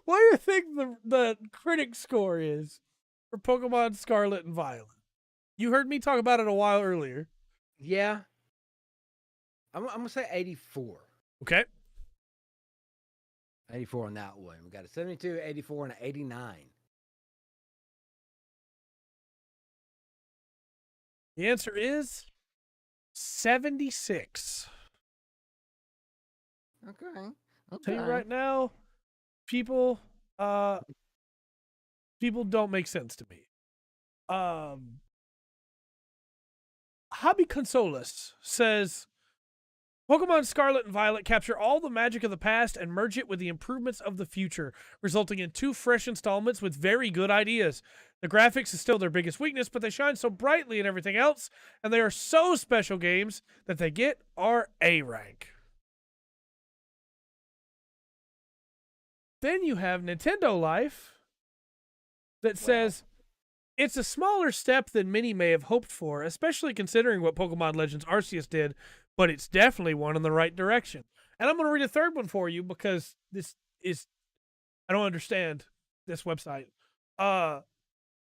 do you think the critic score is for Pokemon Scarlet and Violet? You heard me talk about it a while earlier. Yeah. I'm going to say 84. Okay. 84 on that one. We got a 72, 84, and an 89. The answer is 76. Okay. I'll tell you right now, people don't make sense to me. Hobby Consolas says, Pokemon Scarlet and Violet capture all the magic of the past and merge it with the improvements of the future, resulting in 2 fresh installments with very good ideas. The graphics is still their biggest weakness, but they shine so brightly in everything else, and they are so special games that they get our A rank. Then you have Nintendo Life that says, It's a smaller step than many may have hoped for, especially considering what Pokemon Legends Arceus did, but it's definitely one in the right direction. And I'm going to read a third one for you because this is, I don't understand this website.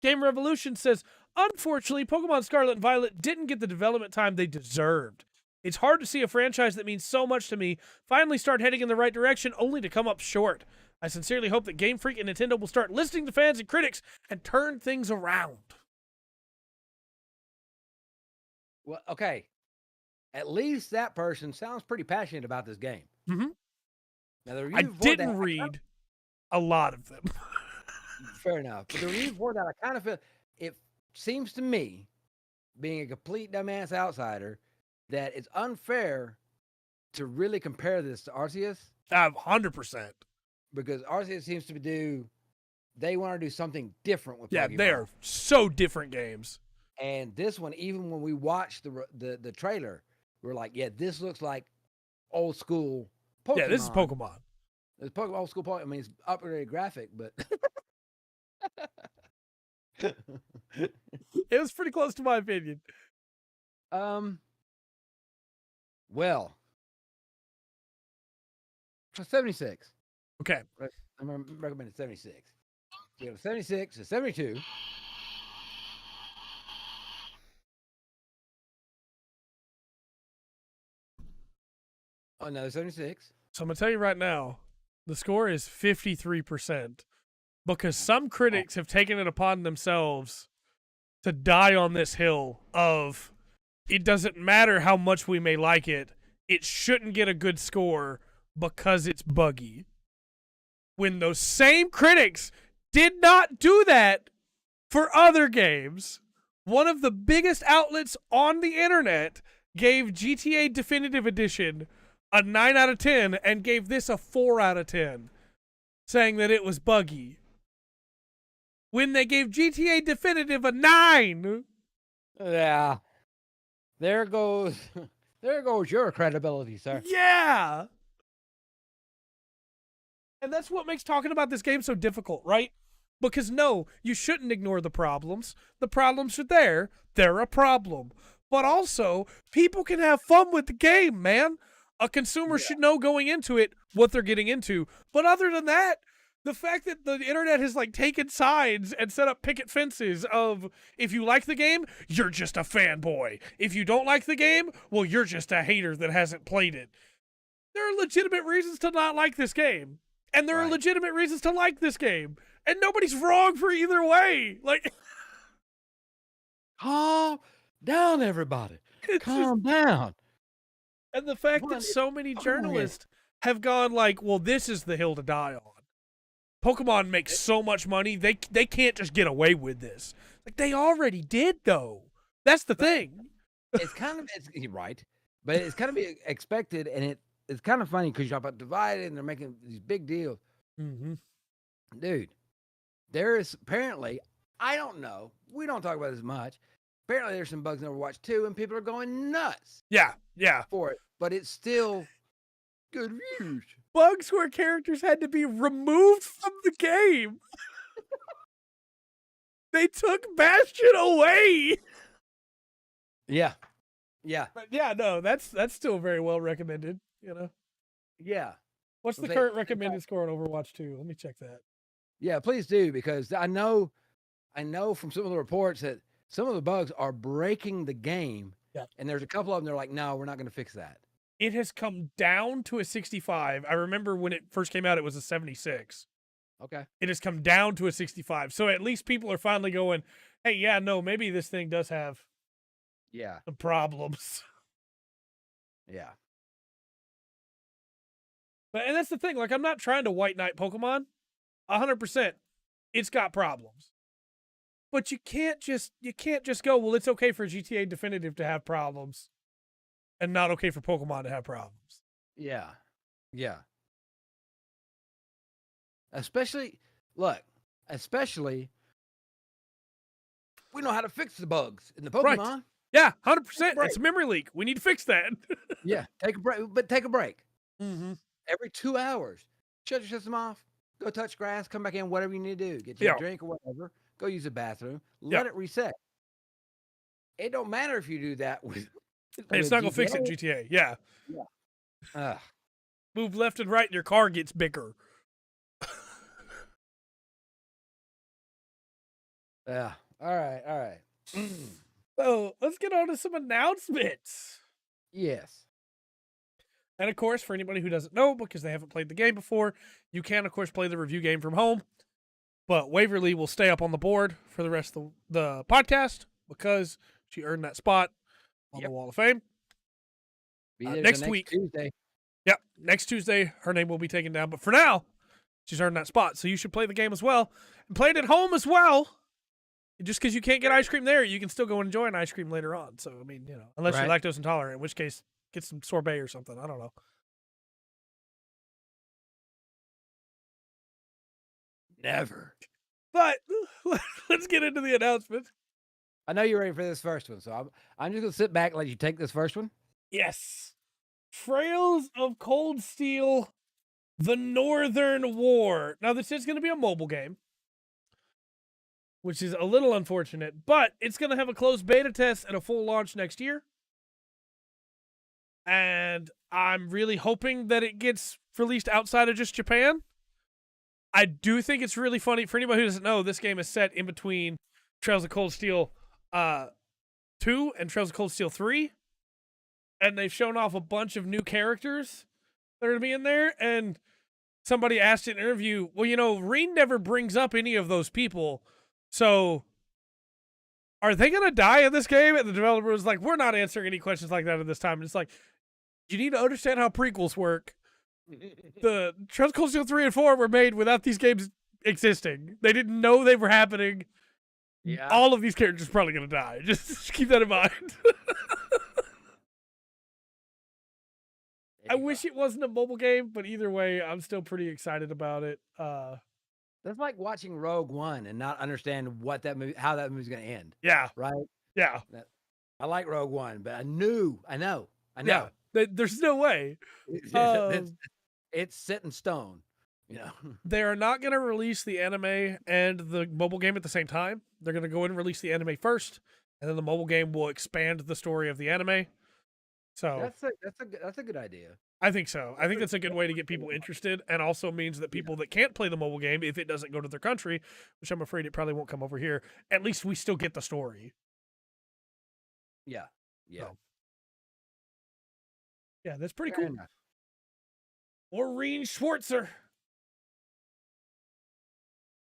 Game Revolution says, unfortunately, Pokemon Scarlet and Violet didn't get the development time they deserved. It's hard to see a franchise that means so much to me finally start heading in the right direction only to come up short. I sincerely hope that Game Freak and Nintendo will start listening to fans and critics and turn things around. Well, okay. At least that person sounds pretty passionate about this game. Mm-hmm. Now, the I didn't read a lot of them. Fair enough. But the review for that, I kind of feel, it seems to me, being a complete dumbass outsider, that it's unfair to really compare this to Arceus. 100%. Because Arceus seems to they want to do something different with Yeah, Pokemon. they are so different games. And this one, even when we watched the trailer, we're like, yeah, this looks like old school Pokemon. Yeah, this is Pokemon. It's Pokemon, old school Pokemon. I mean, it's upgraded graphic, but it was pretty close to my opinion. Well, for 76. Okay. I'm recommending 76. We have 76 to 72. Oh, another 76. So I'm going to tell you right now, the score is 53% because some critics have taken it upon themselves to die on this hill of it doesn't matter how much we may like it, it shouldn't get a good score because it's buggy. When those same critics did not do that for other games. One of the biggest outlets on the internet gave GTA Definitive Edition a 9 out of 10 and gave this a 4 out of 10, saying that it was buggy. When they gave GTA Definitive a 9. Yeah. There goes your credibility, sir. Yeah. And that's what makes talking about this game so difficult, right? Because no, you shouldn't ignore the problems. The problems are there. They're a problem. But also, people can have fun with the game, man. A consumer should know going into it what they're getting into. But other than that, the fact that the internet has like taken sides and set up picket fences of if you like the game, you're just a fanboy. If you don't like the game, well, you're just a hater that hasn't played it. There are legitimate reasons to not like this game. And there are legitimate reasons to like this game. And nobody's wrong for either way. Like, calm down, everybody. Calm down. And the fact that so many journalists have gone like, well, this is the hill to die on. Pokemon makes so much money, they can't just get away with this. Like, they already did, though. That's the thing. You're right. But it's kind of be expected, and it's kind of funny because you talk about divided, and they're making these big deals. Mm-hmm. Dude, there is apparently, I don't know, we don't talk about this much. Apparently, there's some bugs in Overwatch 2, and people are going nuts. Yeah. For it, but it's still good reviews. Bugs where characters had to be removed from the game. They took Bastion away. Yeah. But yeah, no, that's still very well recommended, you know. Yeah. What's the current recommended score on Overwatch 2? Let me check that. Yeah, please do, because I know from some of the reports that some of the bugs are breaking the game. Yeah. And there's a couple of them they're like, no, we're not going to fix that. It has come down to a 65. I remember when it first came out, it was a 76. Okay. It has come down to a 65. So at least people are finally going, hey, yeah, no, maybe this thing does have some problems. Yeah. And that's the thing. Like, I'm not trying to white knight Pokemon. 100%. It's got problems. But you can't just go, well, it's okay for GTA Definitive to have problems and not okay for Pokemon to have problems. Yeah. Yeah. Especially we know how to fix the bugs in the Pokemon. Right. Yeah, 100%. It's a memory leak. We need to fix that. Yeah, take a break. But take a break. Mm-hmm. Every 2 hours. Shut your system off. Go touch grass. Come back in. Whatever you need to do. Get you a drink or whatever. go use the bathroom, let it reset. It don't matter if you do that with. It's not gonna fix it, GTA. Yeah. Move left and right, and your car gets bigger. Yeah. All right. So let's get on to some announcements. Yes. And of course, for anybody who doesn't know, because they haven't played the game before, you can, of course, play the review game from home. But Waverly will stay up on the board for the rest of the podcast because she earned that spot on the Wall of Fame. Next week. Tuesday. Yep. Next Tuesday, her name will be taken down. But for now, she's earned that spot. So you should play the game as well. And play it at home as well. Just because you can't get ice cream there, you can still go and enjoy an ice cream later on. So, I mean, unless you're lactose intolerant, in which case, get some sorbet or something. I don't know. Never. But let's get into the announcement. I know you're ready for this first one, so I'm just going to sit back and let you take this first one. Yes. Trails of Cold Steel, The Northern War. Now, this is going to be a mobile game, which is a little unfortunate, but it's going to have a closed beta test and a full launch next year. And I'm really hoping that it gets released outside of just Japan. I do think it's really funny. For anybody who doesn't know, this game is set in between Trails of Cold Steel 2 and Trails of Cold Steel 3. And they've shown off a bunch of new characters that are going to be in there. And somebody asked in an interview, well, Reen never brings up any of those people. So are they going to die in this game? And the developer was like, we're not answering any questions like that at this time. And it's like, you need to understand how prequels work. The Trails of Cold Steel 3 and 4 were made without these games existing. They didn't know they were happening. Yeah. All of these characters are probably going to die. Just keep that in mind. I wish it wasn't a mobile game, but either way, I'm still pretty excited about it. That's like watching Rogue One and not understand how that movie's going to end. Yeah. Right? Yeah. I like Rogue One, but I know. Yeah. There's no way. It's set in stone. They are not going to release the anime and the mobile game at the same time. They're going to go in and release the anime first, and then the mobile game will expand the story of the anime. So that's a good idea. I think so. I think that's a good way to get people interested, and also means that people that can't play the mobile game, if it doesn't go to their country, which I'm afraid it probably won't come over here, at least we still get the story. Yeah. So. Yeah, that's pretty cool. Maureen Schwartzer.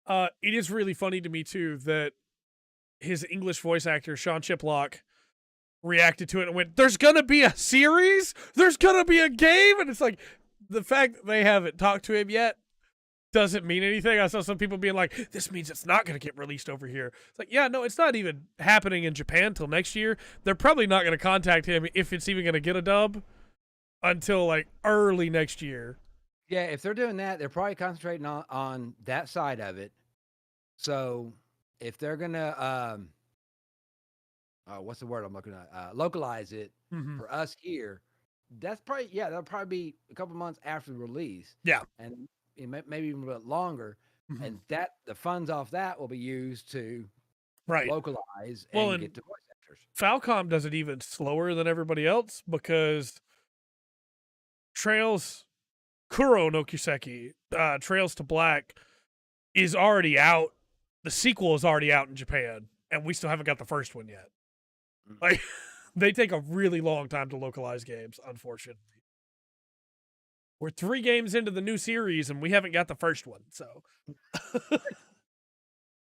It is really funny to me, too, that his English voice actor, Sean Chiplock, reacted to it and went, there's going to be a series? There's going to be a game? And it's like, the fact that they haven't talked to him yet doesn't mean anything. I saw some people being like, this means it's not going to get released over here. It's like, yeah, no, it's not even happening in Japan till next year. They're probably not going to contact him if it's even going to get a dub until like early next year. Yeah, if they're doing that, they're probably concentrating on that side of it. So if they're going to, what's the word I'm looking at? Localize it for us here. That's probably, that'll probably be a couple months after the release. Yeah. And maybe even a bit longer. And that the funds off that will be used to localize and get to voice actors. Falcom does it even slower than everybody else because Trails Kuro no Kiseki, Trails to Black, is already out. The sequel is already out in Japan, and we still haven't got the first one yet. Like, they take a really long time to localize games, unfortunately. We're 3 games into the new series, and we haven't got the first one, so.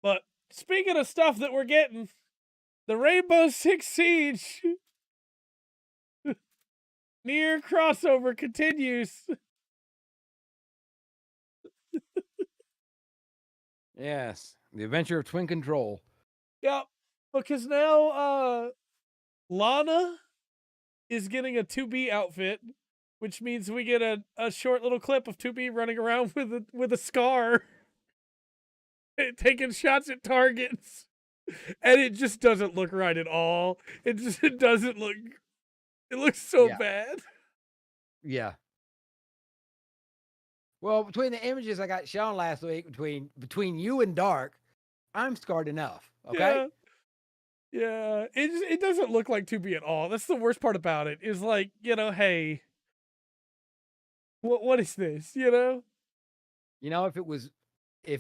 But speaking of stuff that we're getting, the Rainbow Six Siege Nier crossover continues. Yes, the adventure of Twin Control. Yep, because now Lana is getting a 2B outfit, which means we get a short little clip of 2B running around with a scar, taking shots at targets, and it just doesn't look right at all. It doesn't look. It looks so bad. Yeah. Well, between the images I got shown last week, between you and Dark, I'm scarred enough. Okay. Yeah. Yeah, it doesn't look like 2B at all. That's the worst part about it. Is like, hey, what is this? If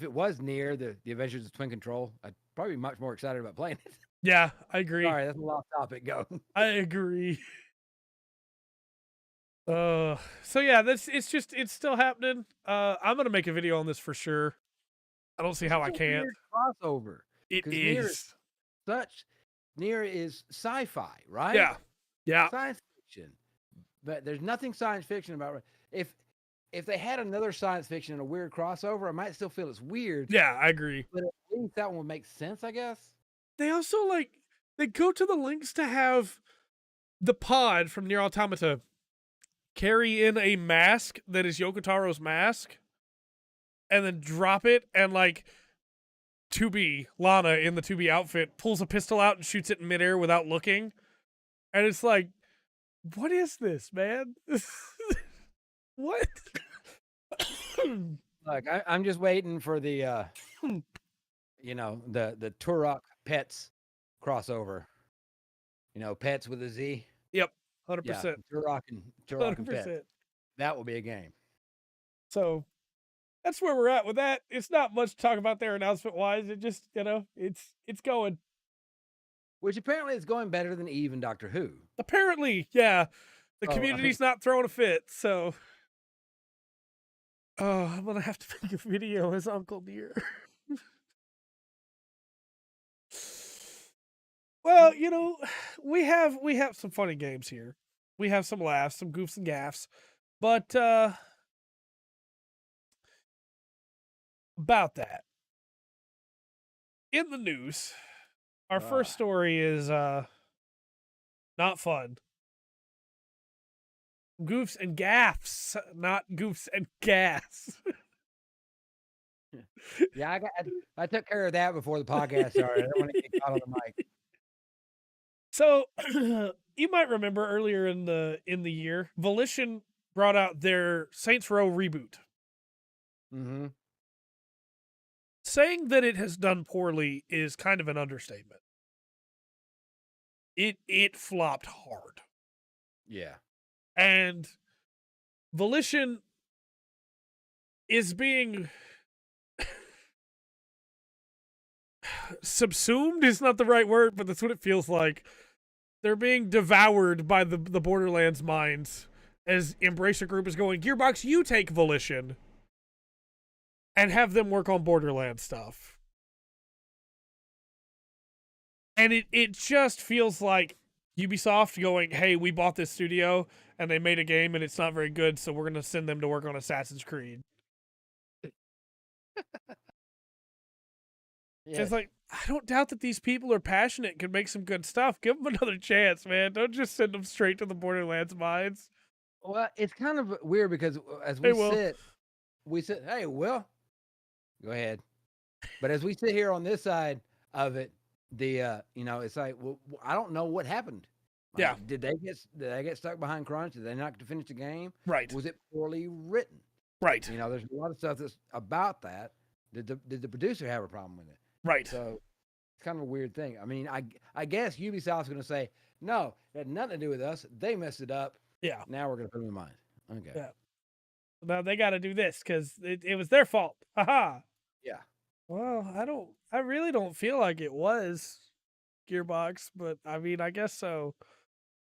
it was near the Adventures of Twin Control, I'd probably be much more excited about playing it. Yeah, I agree. Sorry, that's a off topic. Go. I agree. So yeah, it's still happening. I'm gonna make a video on this for sure. I don't see how I can't. Weird crossover. It Nier is. Nier is sci-fi, right? Yeah. Yeah. Science fiction. But there's nothing science fiction about it. If they had another science fiction and a weird crossover, I might still feel it's weird. Yeah, I agree. But at least that one would make sense, I guess. They also they go to the links to have the pod from Nier Automata carry in a mask that is Yoko Taro's mask, and then drop it, and 2B, Lana in the 2B outfit, pulls a pistol out and shoots it in midair without looking. And it's like, what is this, man? What? Like, I'm just waiting for the, the Turok Pets crossover. Pets with a Z. Yep, 100%. Yeah, Turok and Pets. That will be a game. So that's where we're at with that. It's not much to talk about there announcement wise. It just, it's going. Which apparently is going better than Eve and Doctor Who. Apparently, yeah. The community's not throwing a fit, so. Oh, I'm gonna have to make a video as Uncle Nier. Well, we have some funny games here. We have some laughs, some goofs and gaffs. But about that. In the news, our first story is not fun. Goofs and gaffs, not goofs and gas. Yeah, I took care of that before the podcast started. I don't want to get caught on the mic. So you might remember earlier in the year, Volition brought out their Saints Row reboot. Mm-hmm. Saying that it has done poorly is kind of an understatement. It flopped hard. Yeah. And Volition is being subsumed is not the right word, but that's what it feels like. They're being devoured by the Borderlands minds as Embracer Group is going, Gearbox, you take Volition and have them work on Borderlands stuff. And it just feels like Ubisoft going, hey, we bought this studio and they made a game and it's not very good, so we're going to send them to work on Assassin's Creed. Yes. It's like, I don't doubt that these people are passionate and can make some good stuff. Give them another chance, man. Don't just send them straight to the Borderlands mines. Well, it's kind of weird because as we sit, hey, Will, go ahead. But as we sit here on this side of it, it's like, well, I don't know what happened. Like, yeah. Did they get stuck behind crunch? Did they not finish the game? Right. Was it poorly written? Right. There's a lot of stuff that's about that. Did the producer have a problem with it? Right. So it's kind of a weird thing. I mean, I guess Ubisoft's going to say, no, it had nothing to do with us. They messed it up. Yeah. Now we're going to put them in mind. Okay. Yeah. Now they got to do this because it was their fault. Haha. Yeah. Well, I really don't feel like it was Gearbox, but I mean, I guess so.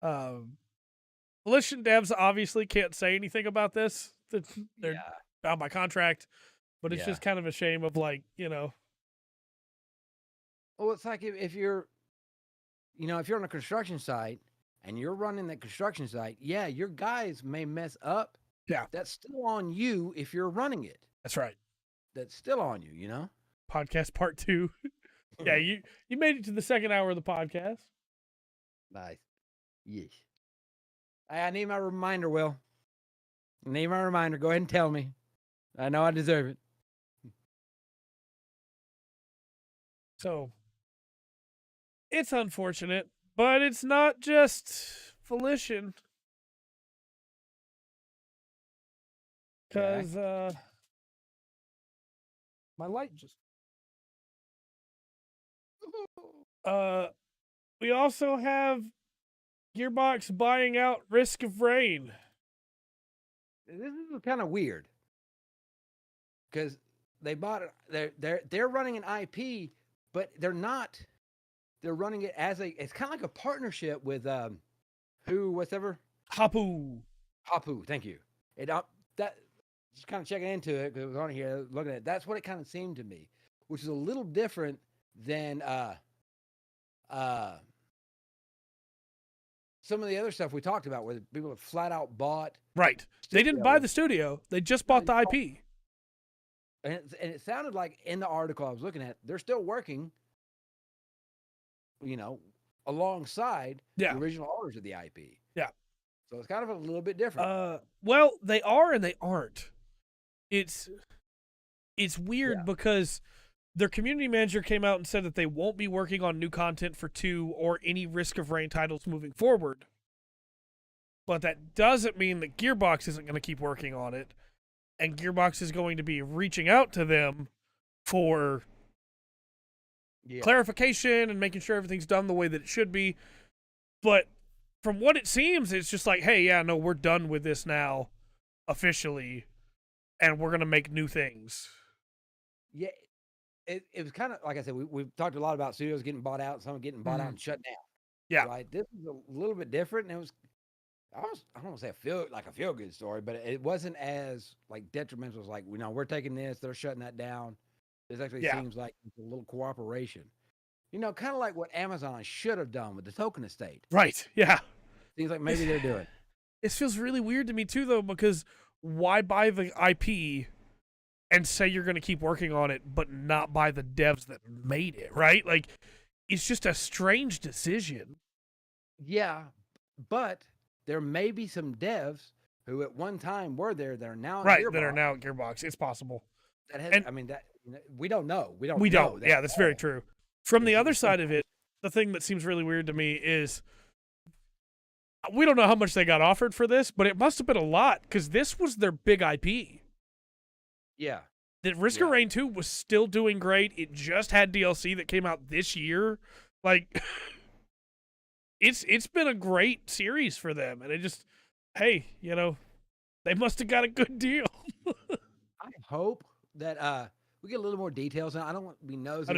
Volition devs obviously can't say anything about this. They're bound by contract, but it's just kind of a shame of Well, it's like if you're on a construction site and you're running that construction site, your guys may mess up. Yeah. That's still on you if you're running it. That's right. That's still on you, Podcast part 2. Yeah, you made it to the second hour of the podcast. Nice. Yes. I need my reminder, Will. I need my reminder. Go ahead and tell me. I know I deserve it. So, it's unfortunate, but it's not just Volition. Because my light just We also have Gearbox buying out Risk of Rain. This is kind of weird because they bought it. They're running an IP, but they're not. They're running it as it's kind of like a partnership with whatever. Hapu. Thank you. That just kind of checking into it because it was on here looking at it. That's what it kind of seemed to me, which is a little different than some of the other stuff we talked about where people have flat out bought. Right. They didn't buy the studio. They just bought the IP. And it sounded like in the article I was looking at, they're still working, alongside the original owners of the IP. Yeah. So it's kind of a little bit different. Well, they are and they aren't. It's weird because their community manager came out and said that they won't be working on new content for 2 or any Risk of Rain titles moving forward. But that doesn't mean that Gearbox isn't going to keep working on it. And Gearbox is going to be reaching out to them for clarification and making sure everything's done the way that it should be. But from what it seems, it's just like, hey, we're done with this now, officially, and we're going to make new things. Yeah, it was kind of, like I said, we've talked a lot about studios getting bought out, some getting bought out and shut down. Yeah. Right? This is a little bit different, and I don't want to say a feel-good story, but it wasn't as, detrimental as, we're taking this, they're shutting that down. This actually seems like it's a little cooperation. Kind of like what Amazon should have done with the token estate. Right, yeah. Seems like maybe they're doing. It feels really weird to me, too, though, because why buy the IP and say you're going to keep working on it, but not buy the devs that made it, right? It's just a strange decision. Yeah, but there may be some devs who at one time were there that are now at Gearbox. That are now at Gearbox. It's possible. We don't know. We don't. Yeah, that's very true. From the other side of it, the thing that seems really weird to me is we don't know how much they got offered for this, but it must have been a lot because this was their big IP. Yeah. That Risk of Rain 2 was still doing great. It just had DLC that came out this year. It's been a great series for them, and they must have got a good deal. I hope that we get a little more details. I don't want to be nosy,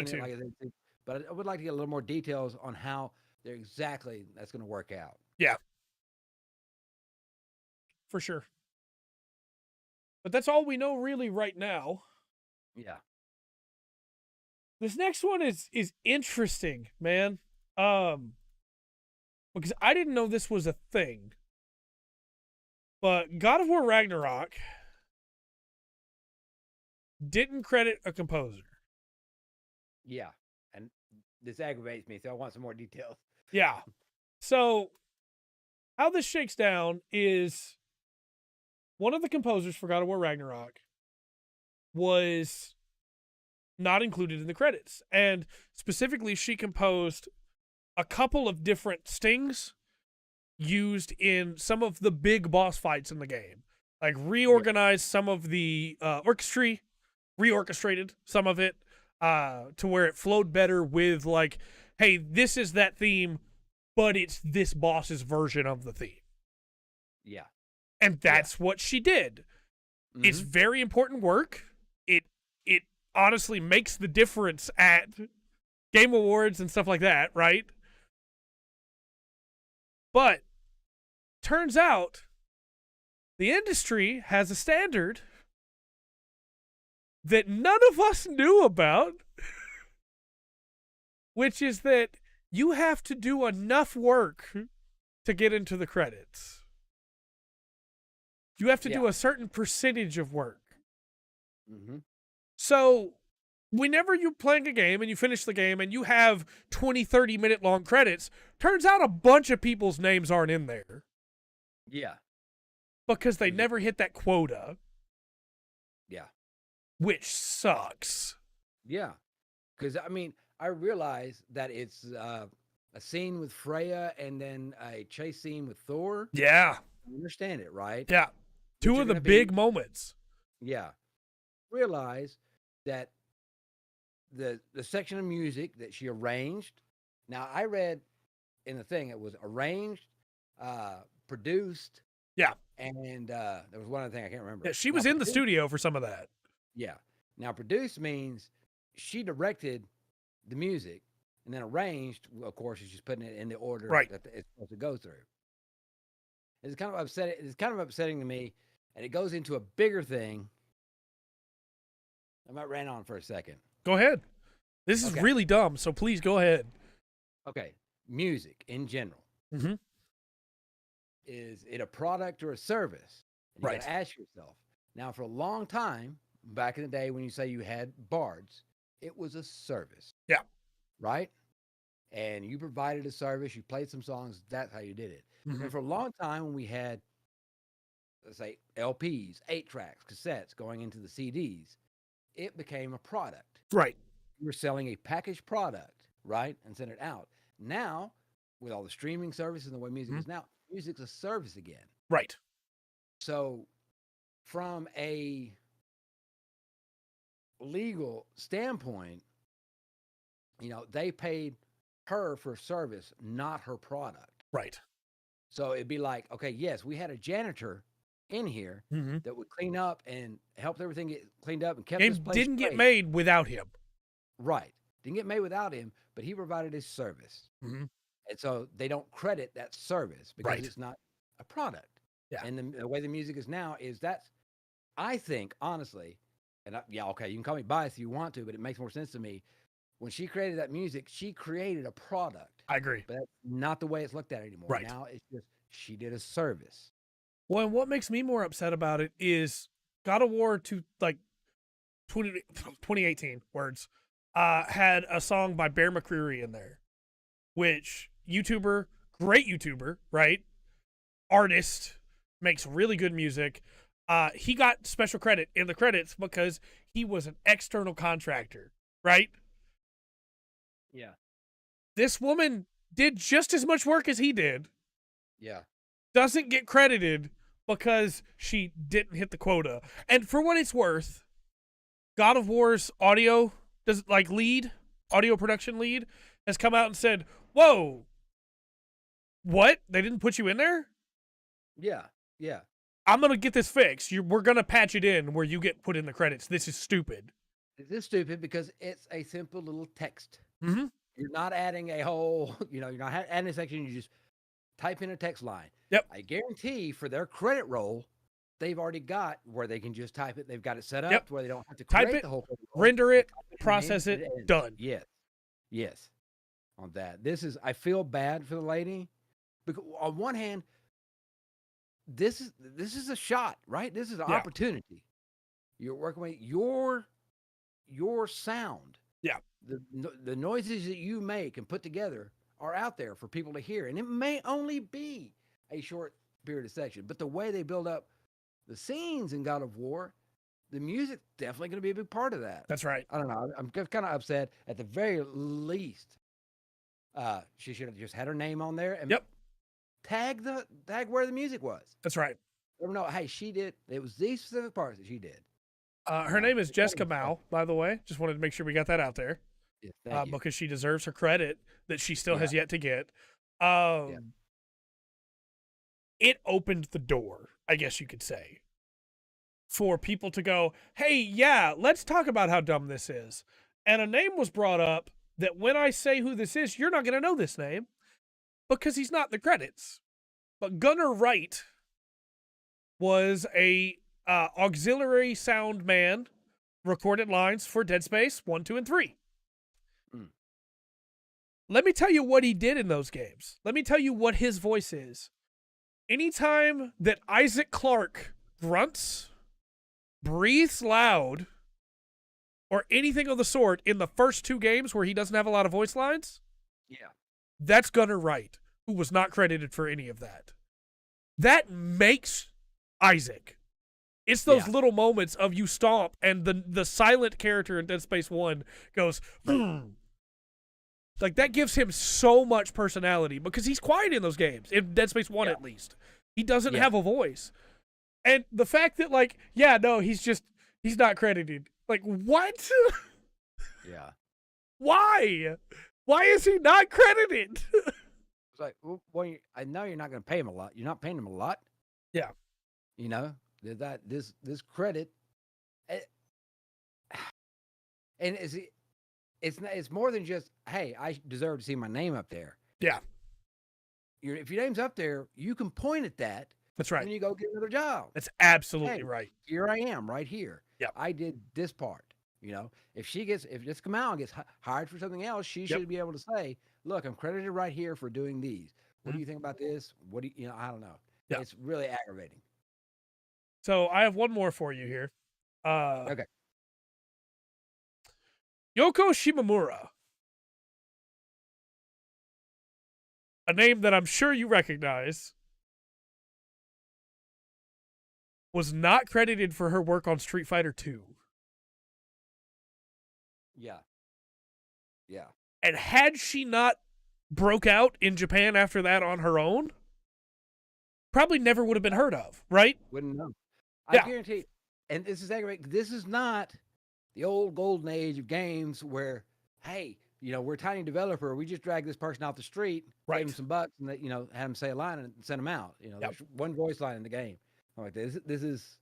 but I would like to get a little more details on how that's going to work out. Yeah, for sure. But that's all we know really right now. Yeah. This next one is interesting, man. Because I didn't know this was a thing. But God of War Ragnarok didn't credit a composer. Yeah. And this aggravates me, so I want some more details. Yeah. So how this shakes down is one of the composers for God of War Ragnarok was not included in the credits. And specifically, she composed a couple of different stings used in some of the big boss fights in the game. Reorganized some of the orchestry, reorchestrated some of it to where it flowed better with, hey, this is that theme, but it's this boss's version of the theme. Yeah. And that's what she did. Mm-hmm. It's very important work. It honestly makes the difference at Game Awards and stuff like that, right? But turns out the industry has a standard that none of us knew about, which is that you have to do enough work to get into the credits. You have to do a certain percentage of work. Mm-hmm. So whenever you're playing a game and you finish the game and you have 20, 30-minute long credits, turns out a bunch of people's names aren't in there. Yeah. Because they never hit that quota. Yeah. Which sucks. Yeah. Because, I realize that it's a scene with Freya and then a chase scene with Thor. Yeah. I understand it, right? Yeah. Two of the big moments. Yeah. Realize that the section of music that she arranged. Now I read in the thing it was arranged, produced, Yeah. and there was one other thing I can't remember. Yeah, she Now, was in the produced, studio for some of that. yeah. Now produced means she directed the music, and then arranged. Of course, she's just putting it in the order Right. that it's supposed to go through. It's kind of upsetting. It's kind of upsetting to me, and it goes into a bigger thing. I might ran on for a second. Go ahead. This is really dumb, so please go ahead. Okay, music in general. Mm-hmm. Is it a product or a service? And you gotta ask yourself. Now, for a long time, back in the day when you say you had bards, it was a service. Yeah. Right? And you provided a service, you played some songs, that's how you did it. Mm-hmm. And for a long time when we had, let's say, LPs, 8-tracks, cassettes going into the CDs, it became a product. Right. You were selling a packaged product, right? And sent it out. Now, with all the streaming services and the way music is now, music's a service again. Right. So, from a legal standpoint, they paid her for service, not her product. Right. So it'd be like, okay, yes, we had a janitor in here that would clean up and helped everything get cleaned up and kept this place didn't straight. get made without him. Right. Didn't get made without him, but he provided his service. Mm-hmm. And so they don't credit that service because it's not a product. Yeah. And the way the music is now is that's, I think, honestly, and okay, you can call me biased if you want to, but it makes more sense to me. When she created that music, she created a product. I agree. But that's not the way it's looked at anymore. Right. Now it's just, she did a service. Well, and what makes me more upset about it is God of War 2018 words, had a song by Bear McCreary in there, which YouTuber, great YouTuber, right? Artist, makes really good music. He got special credit in the credits because he was an external contractor, right? Yeah. This woman did just as much work as he did. Yeah. Doesn't get credited because she didn't hit the quota. And for what it's worth, God of War's audio production lead has come out and said, "Whoa, what? They didn't put you in there?" Yeah. Yeah. I'm going to get this fixed. We're going to patch it in where you get put in the credits. This is stupid. This is stupid because it's a simple little text. Mm-hmm. You're not adding a whole, you're not adding a section. You just type in a text line. Yep. I guarantee for their credit roll, they've already got where they can just type it. They've got it set up where they don't have to create type it, the whole roll, render it, process it, done. Yes. Yes. On that. I feel bad for the lady because on one hand, this is a shot, right? This is an opportunity. You're working with your sound. Yeah. The noises that you make and put together are out there for people to hear. And it may only be a short period of section, but the way they build up the scenes in God of War, the music's definitely going to be a big part of that. That's right. I don't know. I'm kind of upset. At the very least, she should have just had her name on there and tag where the music was. That's right. Let them know, hey, she did. It was these specific parts that she did. Her name is Jessica Mao, by the way. Just wanted to make sure we got that out there. Yes, because she deserves her credit that she still has yet to get. It opened the door, I guess you could say, for people to go, hey, yeah, let's talk about how dumb this is. And a name was brought up that when I say who this is, you're not going to know this name because he's not in the credits. But Gunnar Wright was a auxiliary sound man, recorded lines for Dead Space 1, 2, and 3. Let me tell you what he did in those games. Let me tell you what his voice is. Anytime that Isaac Clarke grunts, breathes loud, or anything of the sort in the first 2 games where he doesn't have a lot of voice lines, that's Gunnar Wright, who was not credited for any of that. That makes Isaac. It's those little moments of you stomp and the silent character in Dead Space 1 goes, Like, that gives him so much personality because he's quiet in those games, in Dead Space 1 at least. He doesn't have a voice. And the fact that, he's not credited. Like, what? Why? Why is he not credited? It's like, well, I know you're not going to pay him a lot. You're not paying him a lot. Yeah. You know, this credit, eh, and it's more than just, hey, I deserve to see my name up there. Yeah. If your name's up there, you can point at that. That's right. And you go get another job. That's absolutely right. Here I am, right here. Yeah. I did this part. You know, if this Kamau gets hired for something else, she should be able to say, "Look, I'm credited right here for doing these. What do you think about this? What do you know? I don't know. Yeah. It's really aggravating." So I have one more for you here. Okay. Yoko Shimomura, a name that I'm sure you recognize, was not credited for her work on Street Fighter 2. Yeah. Yeah. And had she not broke out in Japan after that on her own, probably never would have been heard of, right? Wouldn't know. Yeah. I guarantee. And this is aggravating. This is not the old golden age of games where, hey, you know, we're a tiny developer. We just drag this person off the street, right, gave him some bucks, and you know, had him say a line and send him out. You know, there's one voice line in the game. I'm like, this is,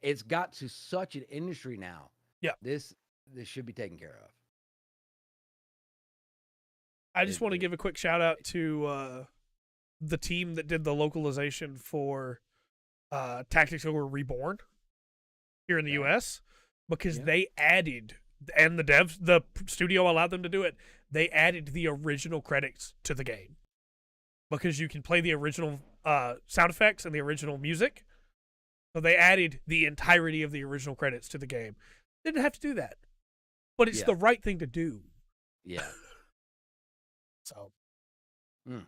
it's got to such an industry now. Yeah. This should be taken care of. I just want to give a quick shout out to the team that did the localization for Tactics Ogre Reborn here in the US, because they added, and the studio allowed them to do it, they added the original credits to the game. Because you can play the original sound effects and the original music. So they added the entirety of the original credits to the game. Didn't have to do that. But it's the right thing to do. Yeah. So, yeah.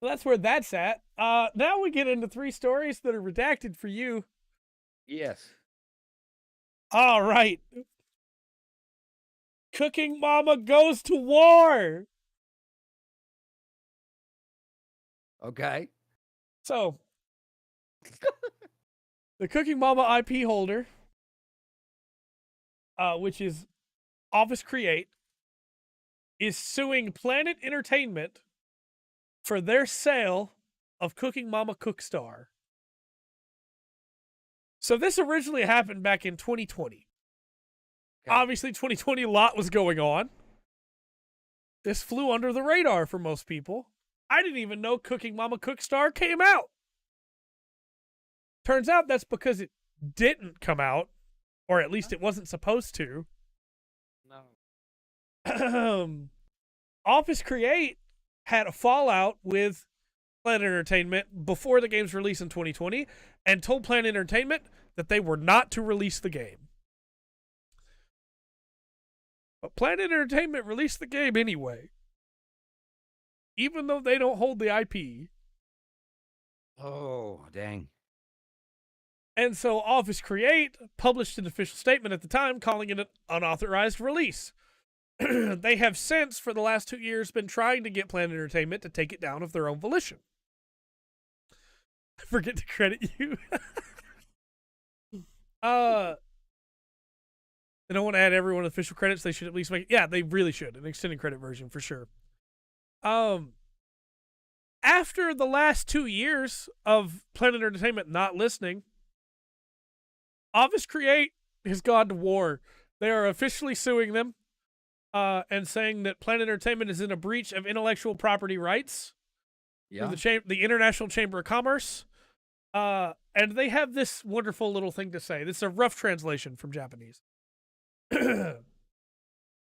So that's where that's at. Now we get into 3 stories that are redacted for you. Yes. All right. Cooking Mama goes to war. Okay. So, the Cooking Mama IP holder, which is Office Create, is suing Planet Entertainment for their sale of Cooking Mama Cookstar. So this originally happened back in 2020. Okay. Obviously, 2020, a lot was going on. This flew under the radar for most people. I didn't even know Cooking Mama Cookstar came out. Turns out that's because it didn't come out, or at least it wasn't supposed to. No. Office Create had a fallout with Planet Entertainment before the game's release in 2020 and told Planet Entertainment that they were not to release the game. But Planet Entertainment released the game anyway, even though they don't hold the IP. Oh, dang. And so Office Create published an official statement at the time calling it an unauthorized release. They have since, for the last 2 years, been trying to get Planet Entertainment to take it down of their own volition. I forget to credit you. They don't want to add everyone official credits. They should at least make it. Yeah, they really should. An extended credit version for sure. After the last 2 years of Planet Entertainment not listening, Office Create has gone to war. They are officially suing them and saying that Planet Entertainment is in a breach of intellectual property rights through the International Chamber of Commerce. And they have this wonderful little thing to say. This is a rough translation from Japanese.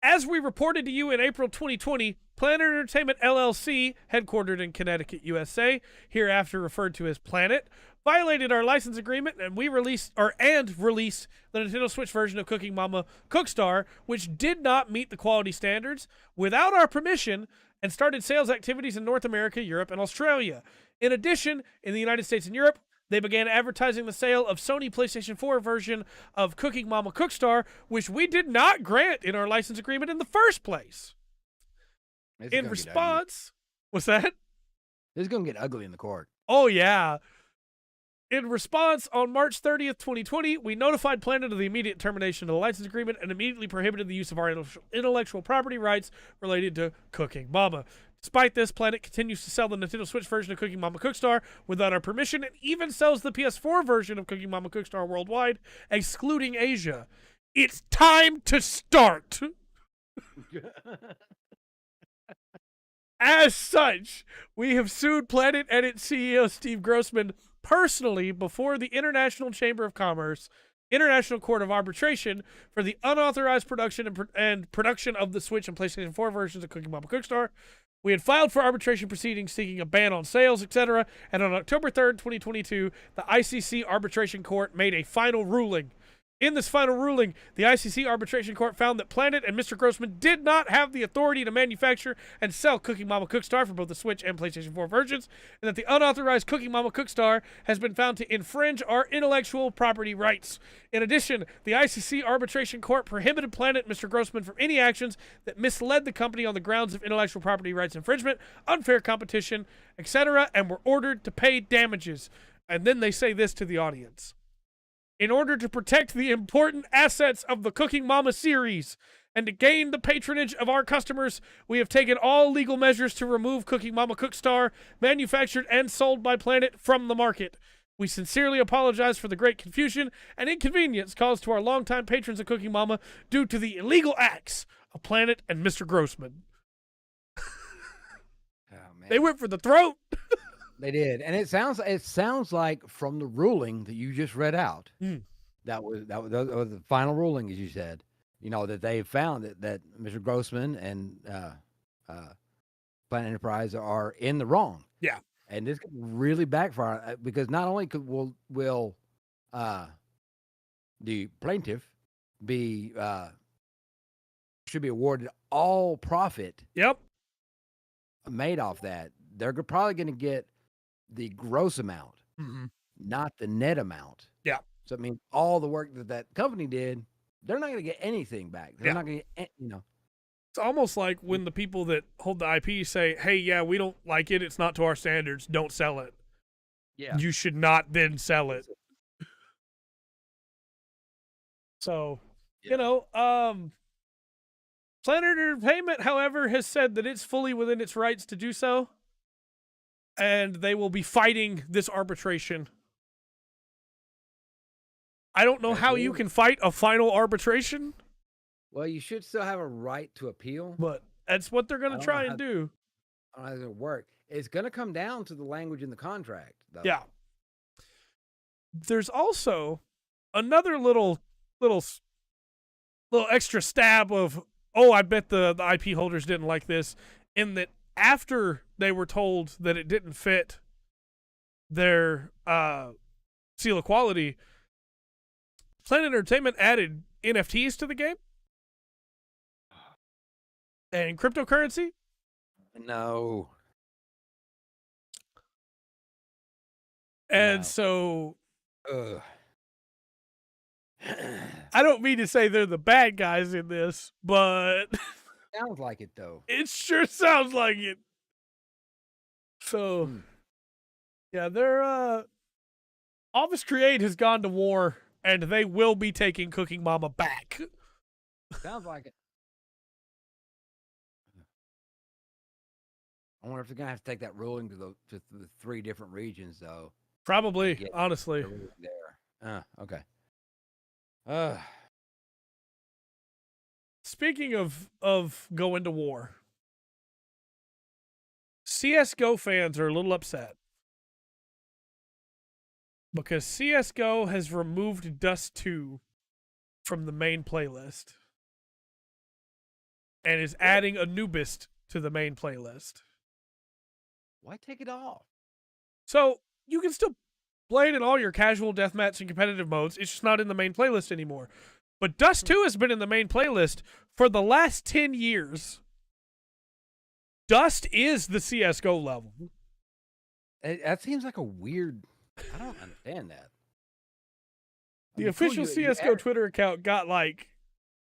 As we reported to you in April 2020, Planet Entertainment LLC, headquartered in Connecticut, USA, hereafter referred to as Planet, violated our license agreement, and released the Nintendo Switch version of Cooking Mama Cookstar, which did not meet the quality standards, without our permission, and started sales activities in North America, Europe, and Australia. In addition, in the United States and Europe, they began advertising the sale of Sony PlayStation 4 version of Cooking Mama Cookstar, which we did not grant in our license agreement in the first place. In response, what's that? This is going to get ugly in the court. Oh, yeah. In response, on March 30th, 2020, we notified Planet of the immediate termination of the license agreement and immediately prohibited the use of our intellectual property rights related to Cooking Mama. Despite this, Planet continues to sell the Nintendo Switch version of Cooking Mama Cookstar without our permission and even sells the PS4 version of Cooking Mama Cookstar worldwide, excluding Asia. It's time to start. As such, we have sued Planet and its CEO Steve Grossman personally before the International Chamber of Commerce, International Court of Arbitration for the unauthorized production and production of the Switch and PlayStation 4 versions of Cooking Mama Cookstar. We had filed for arbitration proceedings seeking a ban on sales, etc., and on October 3rd, 2022, the ICC Arbitration Court made a final ruling. In this final ruling, the ICC Arbitration Court found that Planet and Mr. Grossman did not have the authority to manufacture and sell Cooking Mama Cookstar for both the Switch and PlayStation 4 versions, and that the unauthorized Cooking Mama Cookstar has been found to infringe our intellectual property rights. In addition, the ICC Arbitration Court prohibited Planet and Mr. Grossman from any actions that misled the company on the grounds of intellectual property rights infringement, unfair competition, etc., and were ordered to pay damages. And then they say this to the audience. In order to protect the important assets of the Cooking Mama series and to gain the patronage of our customers, we have taken all legal measures to remove Cooking Mama Cookstar, manufactured and sold by Planet, from the market. We sincerely apologize for the great confusion and inconvenience caused to our longtime patrons of Cooking Mama due to the illegal acts of Planet and Mr. Grossman. Oh, man. They went for the throat. They did, and it sounds like from the ruling that you just read out, that was the final ruling, as you said. You know that they found that Mr. Grossman and Planet Enterprise are in the wrong. Yeah, and this could really backfire because not only will the plaintiff should be awarded all profit. Yep. Made off that, they're probably going to get the gross amount, not the net amount. Yeah. So I mean, all the work that company did, they're not going to get anything back. They're not going to get, It's almost like when the people that hold the IP say, hey, yeah, we don't like it. It's not to our standards. Don't sell it. Yeah. You should not then sell it. So, Planet Entertainment, however, has said that it's fully within its rights to do so. And they will be fighting this arbitration. I don't know how you can fight a final arbitration. Well, you should still have a right to appeal. But that's what they're going to try and do. I don't know how it's going to work. It's going to come down to the language in the contract, though. Yeah. There's also another little extra stab of, I bet the IP holders didn't like this, in that after they were told that it didn't fit their seal of quality, Planet Entertainment added NFTs to the game and cryptocurrency. No. And so I don't mean to say they're the bad guys in this, but sounds like it though. It sure sounds like it. So yeah, their Office Create has gone to war and they will be taking Cooking Mama back. Sounds like it. I wonder if they're gonna have to take that ruling to the 3 different regions though. Probably, honestly. There. Okay. Speaking of going to war, CSGO fans are a little upset because CSGO has removed Dust 2 from the main playlist and is adding Anubis to the main playlist. Why take it off? So you can still play it in all your casual deathmatch and competitive modes. It's just not in the main playlist anymore. But Dust 2 has been in the main playlist for the last 10 years. Dust is the CSGO level. That seems like a weird... I don't understand that. The official CSGO Twitter account got,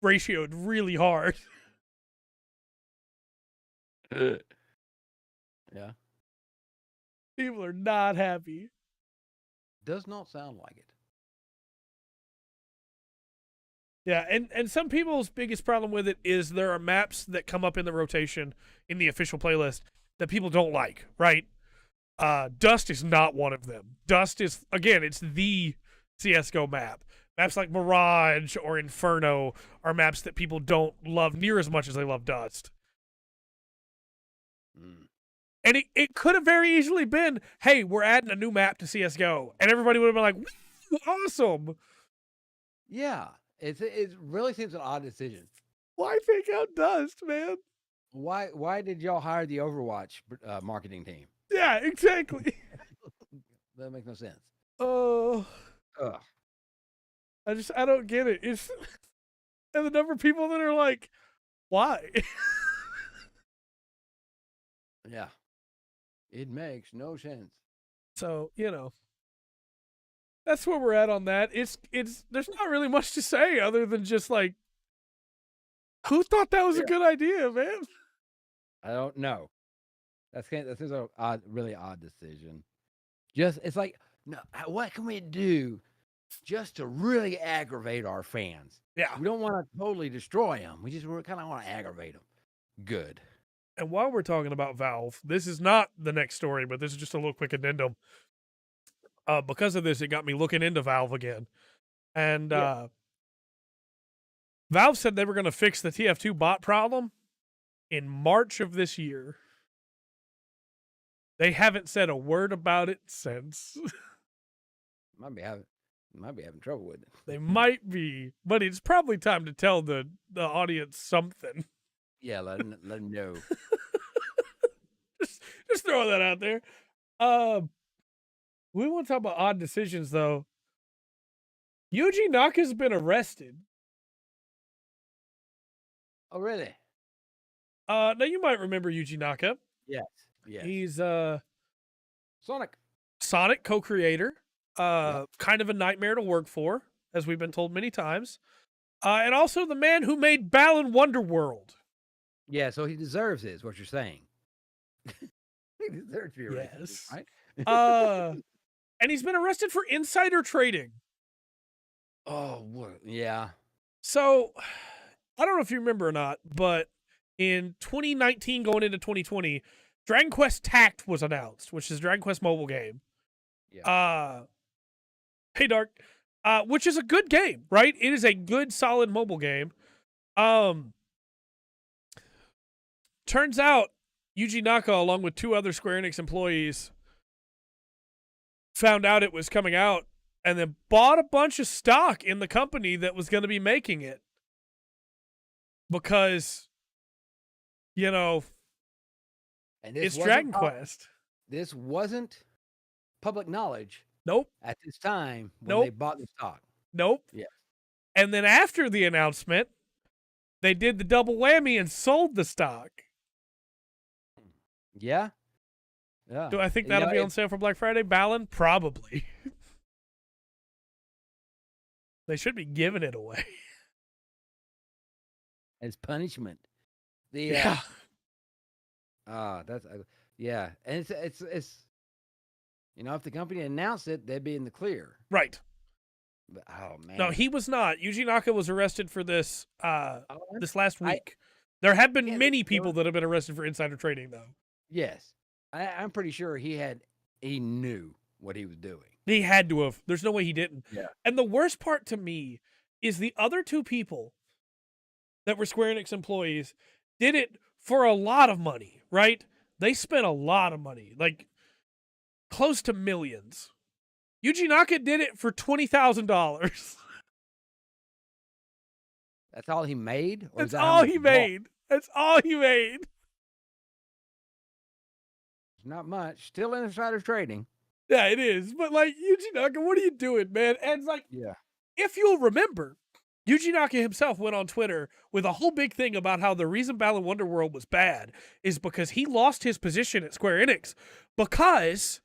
ratioed really hard. Yeah. People are not happy. does not sound like it. Yeah, and some people's biggest problem with it is there are maps that come up in the rotation in the official playlist that people don't like, right? Dust is not one of them. Dust is, again, it's the CSGO map. Maps like Mirage or Inferno are maps that people don't love near as much as they love Dust. And it could have very easily been, hey, we're adding a new map to CSGO. And everybody would have been like, awesome. Yeah, it really seems an odd decision. Why take out Dust, man? Why did y'all hire the Overwatch marketing team? Yeah, exactly. That makes no sense. Oh. I don't get it. It's and the number of people that are like, why? Yeah. It makes no sense. So, that's where we're at on that. It's there's not really much to say other than just like, who thought that was a good idea, man? I don't know. That seems a really odd decision. It's like, no, what can we do just to really aggravate our fans? Yeah. We don't want to totally destroy them. We kind of want to aggravate them. Good. And while we're talking about Valve, this is not the next story, but this is just a little quick addendum. Because of this, it got me looking into Valve again. And Valve said they were going to fix the TF2 bot problem in March of this year. They haven't said a word about it since. Might be having trouble with it. They might be, but it's probably time to tell the audience something. Yeah, let them know. just throw that out there. We want to talk about odd decisions, though. Yuji Naka's been arrested. Oh, really? Now you might remember Yuji Naka. Yes. He's Sonic co-creator. Kind of a nightmare to work for, as we've been told many times. And also the man who made Balan Wonderworld. Yeah, so he deserves it, is what you're saying. He deserves to be arrested, yes. Right? And he's been arrested for insider trading. Oh, yeah. So, I don't know if you remember or not, but in 2019 going into 2020, Dragon Quest Tact was announced, which is a Dragon Quest mobile game. Yeah. Hey, Dark. Which is a good game, right? It is a good, solid mobile game. Turns out, Yuji Naka, along with 2 other Square Enix employees, found out it was coming out and then bought a bunch of stock in the company that was going to be making it. Because, and it's Dragon Quest. This wasn't public knowledge. Nope. At this time when they bought the stock. Nope. Yeah. And then after the announcement, they did the double whammy and sold the stock. Yeah. Yeah. Do I think that'll be on sale for Black Friday? Balan? Probably. They should be giving it away. As punishment. Yeah. That's yeah. And it's if the company announced it, they'd be in the clear. Right. But, oh man. No, he was not. Yuji Naka was arrested for this this last week. There have been many people that have been arrested for insider trading, though. Yes. I'm pretty sure he knew what he was doing. He had to have. There's no way he didn't. Yeah. And the worst part to me is the other 2 people that were Square Enix employees did it for a lot of money, right? They spent a lot of money, like close to millions. Yuji Naka did it for $20,000. That's all he made? That's all he made. That's all he made. Not much. Still insider trading. Yeah, it is. But like, Yuji Naka, what are you doing, man? And like, if you'll remember, Yuji Naka himself went on Twitter with a whole big thing about how the reason Balan Wonderworld was bad is because he lost his position at Square Enix because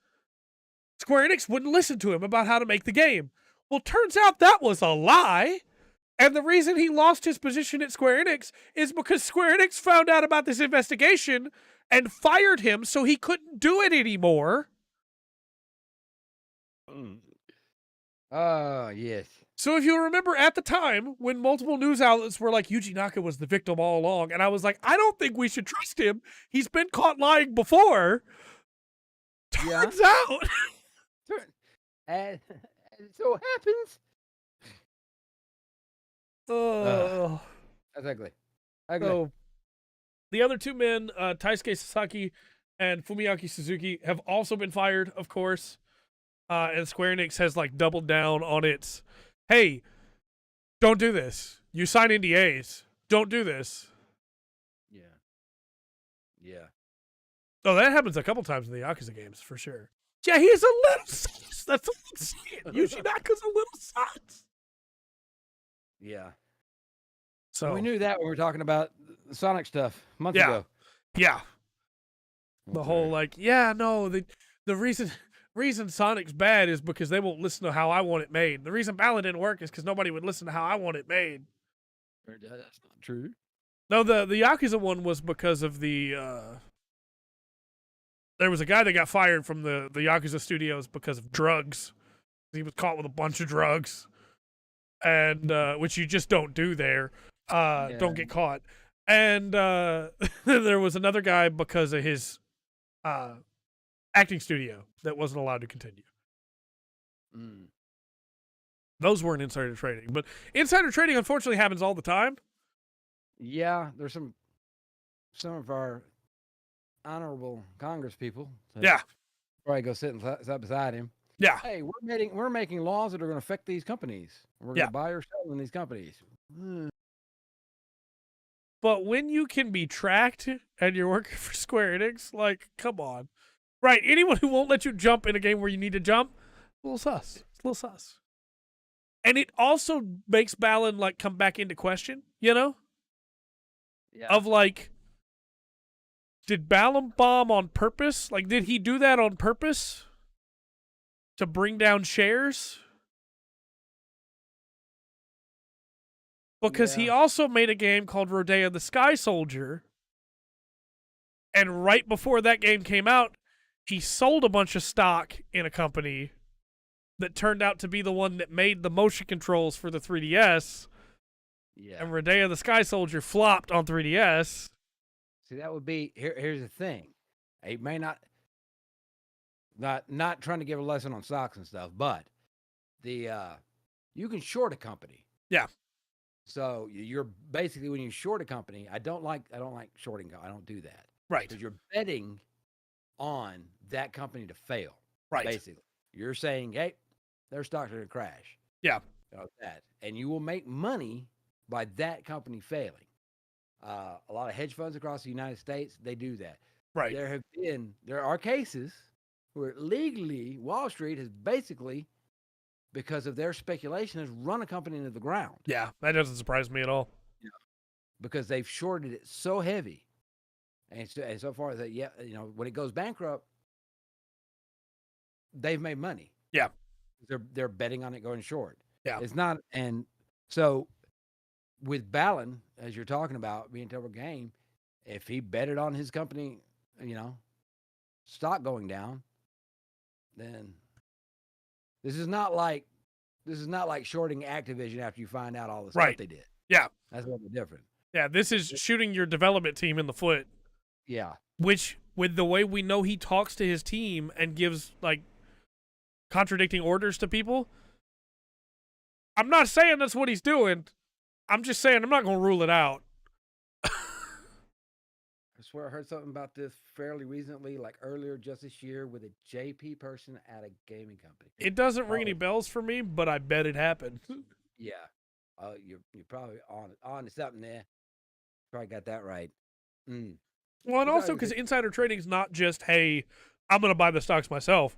Square Enix wouldn't listen to him about how to make the game. Well, turns out that was a lie. And the reason he lost his position at Square Enix is because Square Enix found out about this investigation and fired him so he couldn't do it anymore. Oh, yes. So if you remember at the time when multiple news outlets were like, Yuji Naka was the victim all along, and I was like, I don't think we should trust him. He's been caught lying before. Yeah. Turns out. As it so happens. Oh. That's ugly. Ugly. So the other two men, Taisuke Sasaki and Fumiaki Suzuki, have also been fired, of course. And Square Enix has like doubled down on its, hey, don't do this. You sign NDAs. Don't do this. Yeah. Yeah. Oh, that happens a couple times in the Yakuza games for sure. Yeah, he's a little sus. That's what I'm saying. Yuji Naka's a little sus. Yeah. So we knew that when we were talking about the Sonic stuff months ago. Yeah. The whole like, the reason Sonic's bad is because they won't listen to how I want it made. The reason Ballad didn't work is because nobody would listen to how I want it made. That's not true. No, the Yakuza one was because of the there was a guy that got fired from the Yakuza studios because of drugs. He was caught with a bunch of drugs. And which you just don't do there. Don't get caught. And there was another guy because of his acting studio that wasn't allowed to continue. Those weren't insider trading, but insider trading unfortunately happens all the time. Yeah, there's some of our honorable Congress people. Probably go sit beside him. Yeah. Hey, we're making laws that are going to affect these companies. We're going to buy or sell in these companies. But when you can be tracked and you're working for Square Enix, like, come on. Right, anyone who won't let you jump in a game where you need to jump, a little sus. It's a little sus. And it also makes Balan, like, come back into question, you know? Yeah. Of, like, did Balan bomb on purpose? Like, did he do that on purpose? To bring down shares? Because he also made a game called Rodea the Sky Soldier. And right before that game came out, he sold a bunch of stock in a company that turned out to be the one that made the motion controls for the 3DS. Yeah. And Rodea the Sky Soldier flopped on 3DS. See, that would be here's the thing. He may not trying to give a lesson on stocks and stuff, but the you can short a company. Yeah. So you're basically, when you short a company, I don't like shorting. I don't do that. Right. Because you're betting on that company to fail. Right. Basically, you're saying, hey, their stocks are going to crash. Yeah. That, and you will make money by that company failing. A lot of hedge funds across the United States, they do that. Right. There are cases where legally Wall Street has basically, because of their speculation, has run a company into the ground. Yeah, that doesn't surprise me at all. Yeah. Because they've shorted it so heavy. And so far that, when it goes bankrupt, they've made money. Yeah. They're betting on it going short. Yeah. It's not, and so with Balan, as you're talking about being double game, if he betted on his company, stock going down, then this is not like shorting Activision after you find out all the stuff they did. Yeah. That's a little bit different. Yeah, this is shooting your development team in the foot. Yeah. Which, with the way we know he talks to his team and gives, like, contradicting orders to people, I'm not saying that's what he's doing. I'm just saying I'm not going to rule it out. I swear I heard something about this fairly recently, like earlier just this year, with a JP person at a gaming company. It doesn't ring any bells for me, but I bet it happened. Yeah. You're probably on to something there. Probably got that right. Well, and also because insider trading is not just, hey, I'm going to buy the stocks myself.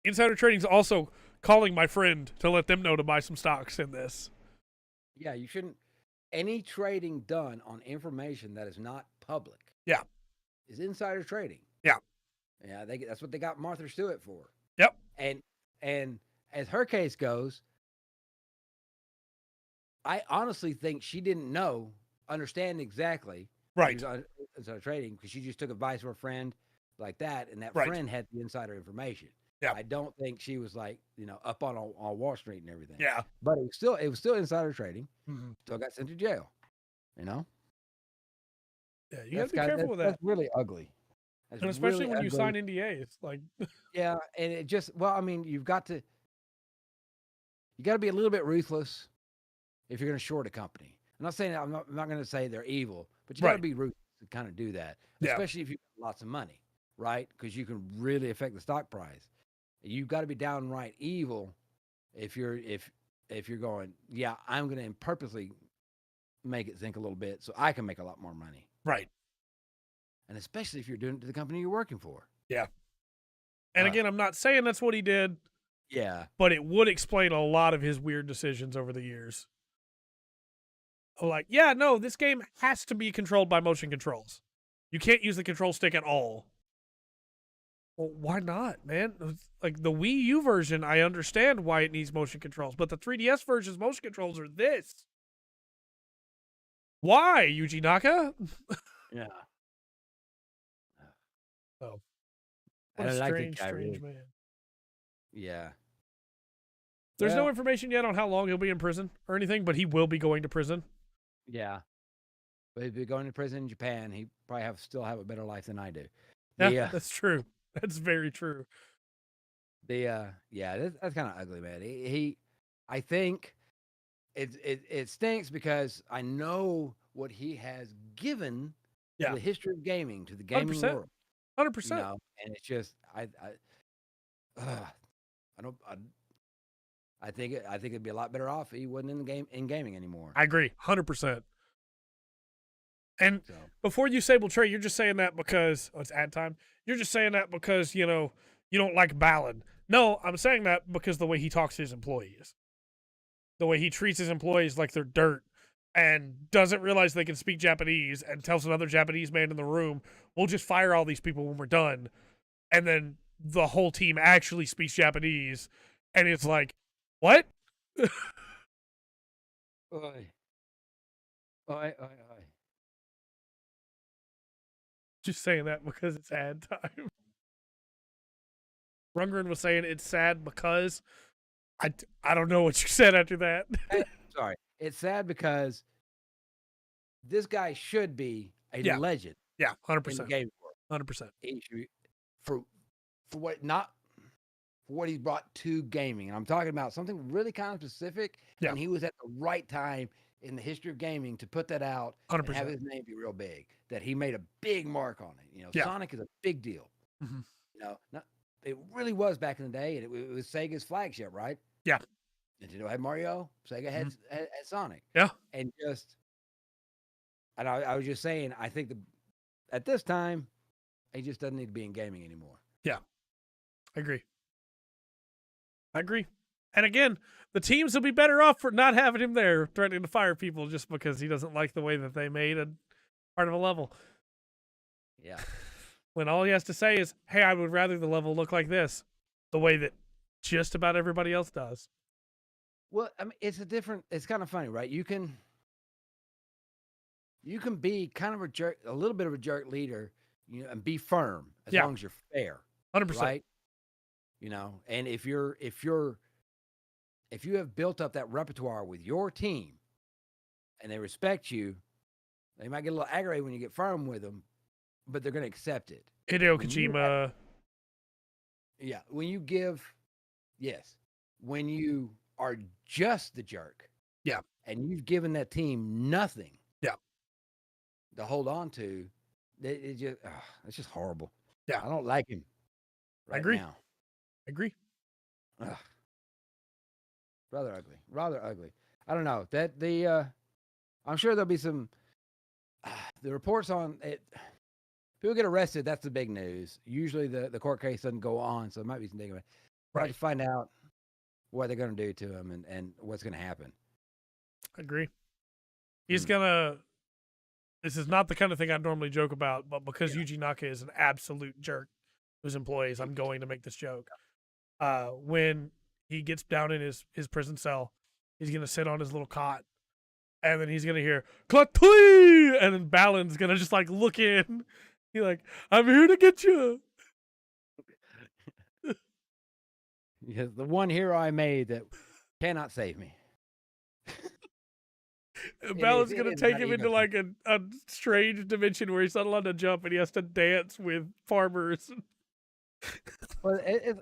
Insider trading is also calling my friend to let them know to buy some stocks in this. Yeah, you shouldn't. Any trading done on information that is not public. Yeah. Is insider trading. Yeah. Yeah, that's what they got Martha Stewart for. Yep. And as her case goes, I honestly think she didn't understand exactly. Right. Insider trading, because she just took advice from a friend like that, and that friend had the insider information. Yeah. I don't think she was like, up on Wall Street and everything. Yeah. But it was still insider trading. Mm-hmm. Still got sent to jail. Yeah, you got to be careful with that. That's really ugly. That's And especially really when you ugly. sign NDAs. Like, yeah, and it just, well, I mean, you got to be a little bit ruthless if you're going to short a company. I'm not saying, I'm not going to say they're evil, but you got to be ruthless to kind of do that, especially if you've got lots of money, right? Because you can really affect the stock price. You've got to be downright evil if you're going, yeah, I'm going to purposely make it sink a little bit so I can make a lot more money. Right. And especially if you're doing it to the company you're working for. Yeah. And again, I'm not saying that's what he did. Yeah. But it would explain a lot of his weird decisions over the years. Like, yeah, no, this game has to be controlled by motion controls. You can't use the control stick at all. Well, why not, man? Like, the Wii U version, I understand why it needs motion controls, but the 3DS version's motion controls are this. Why, Yuji Naka? Yeah. Oh. What a strange man. Yeah. There's no information yet on how long he'll be in prison or anything, but he will be going to prison. Yeah. But he'd be going to prison in Japan. He probably still have a better life than I do. Yeah, that's true. That's very true. That's kind of ugly, man. I think it stinks because I know what he has given to the history of gaming, to the gaming 100%. world. 100%. And it's just I think it'd be a lot better off if he wasn't in gaming anymore. I agree, 100%. And before you say, well, Trey, you're just saying that because it's ad time. You're just saying that because you don't like Ballin. No, I'm saying that because the way he talks to his employees, the way he treats his employees like they're dirt, and doesn't realize they can speak Japanese, and tells another Japanese man in the room, "We'll just fire all these people when we're done," and then the whole team actually speaks Japanese, and it's like, what? Oi. Oi. Just saying that because it's ad time. Rundgren was saying it's sad because I don't know what you said after that. Sorry. It's sad because this guy should be a legend. Yeah, 100%. In the game world. 100%. For what he brought to gaming. And I'm talking about something really kind of specific. Yeah. And he was at the right time in the history of gaming to put that out 100%. And have his name be real big. That he made a big mark on it. Sonic is a big deal. Mm-hmm. It really was back in the day, and it was Sega's flagship, right? Yeah. Nintendo had Mario, Sega had Sonic. Yeah. And I was just saying, I think at this time, he just doesn't need to be in gaming anymore. Yeah. I agree. And again, the teams will be better off for not having him there threatening to fire people just because he doesn't like the way that they made a part of a level. Yeah. When all he has to say is, hey, I would rather the level look like this, the way that just about everybody else does. Well, I mean, it's kind of funny, right? You can be kind of a jerk, a little bit of a jerk leader, and be firm as long as you're fair. 100%. Right? And if you have built up that repertoire with your team and they respect you, they might get a little aggravated when you get firm with them, but they're going to accept it. Hideo Kojima. When you are just the jerk. Yeah. And you've given that team nothing. Yeah. To hold on to, it's just horrible. Yeah. I don't like him right now. I agree. Rather ugly. I don't know. I'm sure there'll be some the reports on it. People get arrested, that's the big news. Usually the court case doesn't go on, so it might be some digging. Right. To find out what they're going to do to him and what's going to happen. I agree. He's gonna. This is not the kind of thing I'd normally joke about, but because Yuji Naka is an absolute jerk to his employees, I'm going to make this joke. When he gets down in his prison cell, he's going to sit on his little cot, and then he's going to hear, Klatui! And then Ballin's going to just, look in. He's like, I'm here to get you. Yes, the one hero I made that cannot save me. Balance It gonna is take about him into ego. like a strange dimension where he's not allowed to jump and he has to dance with farmers. Well, it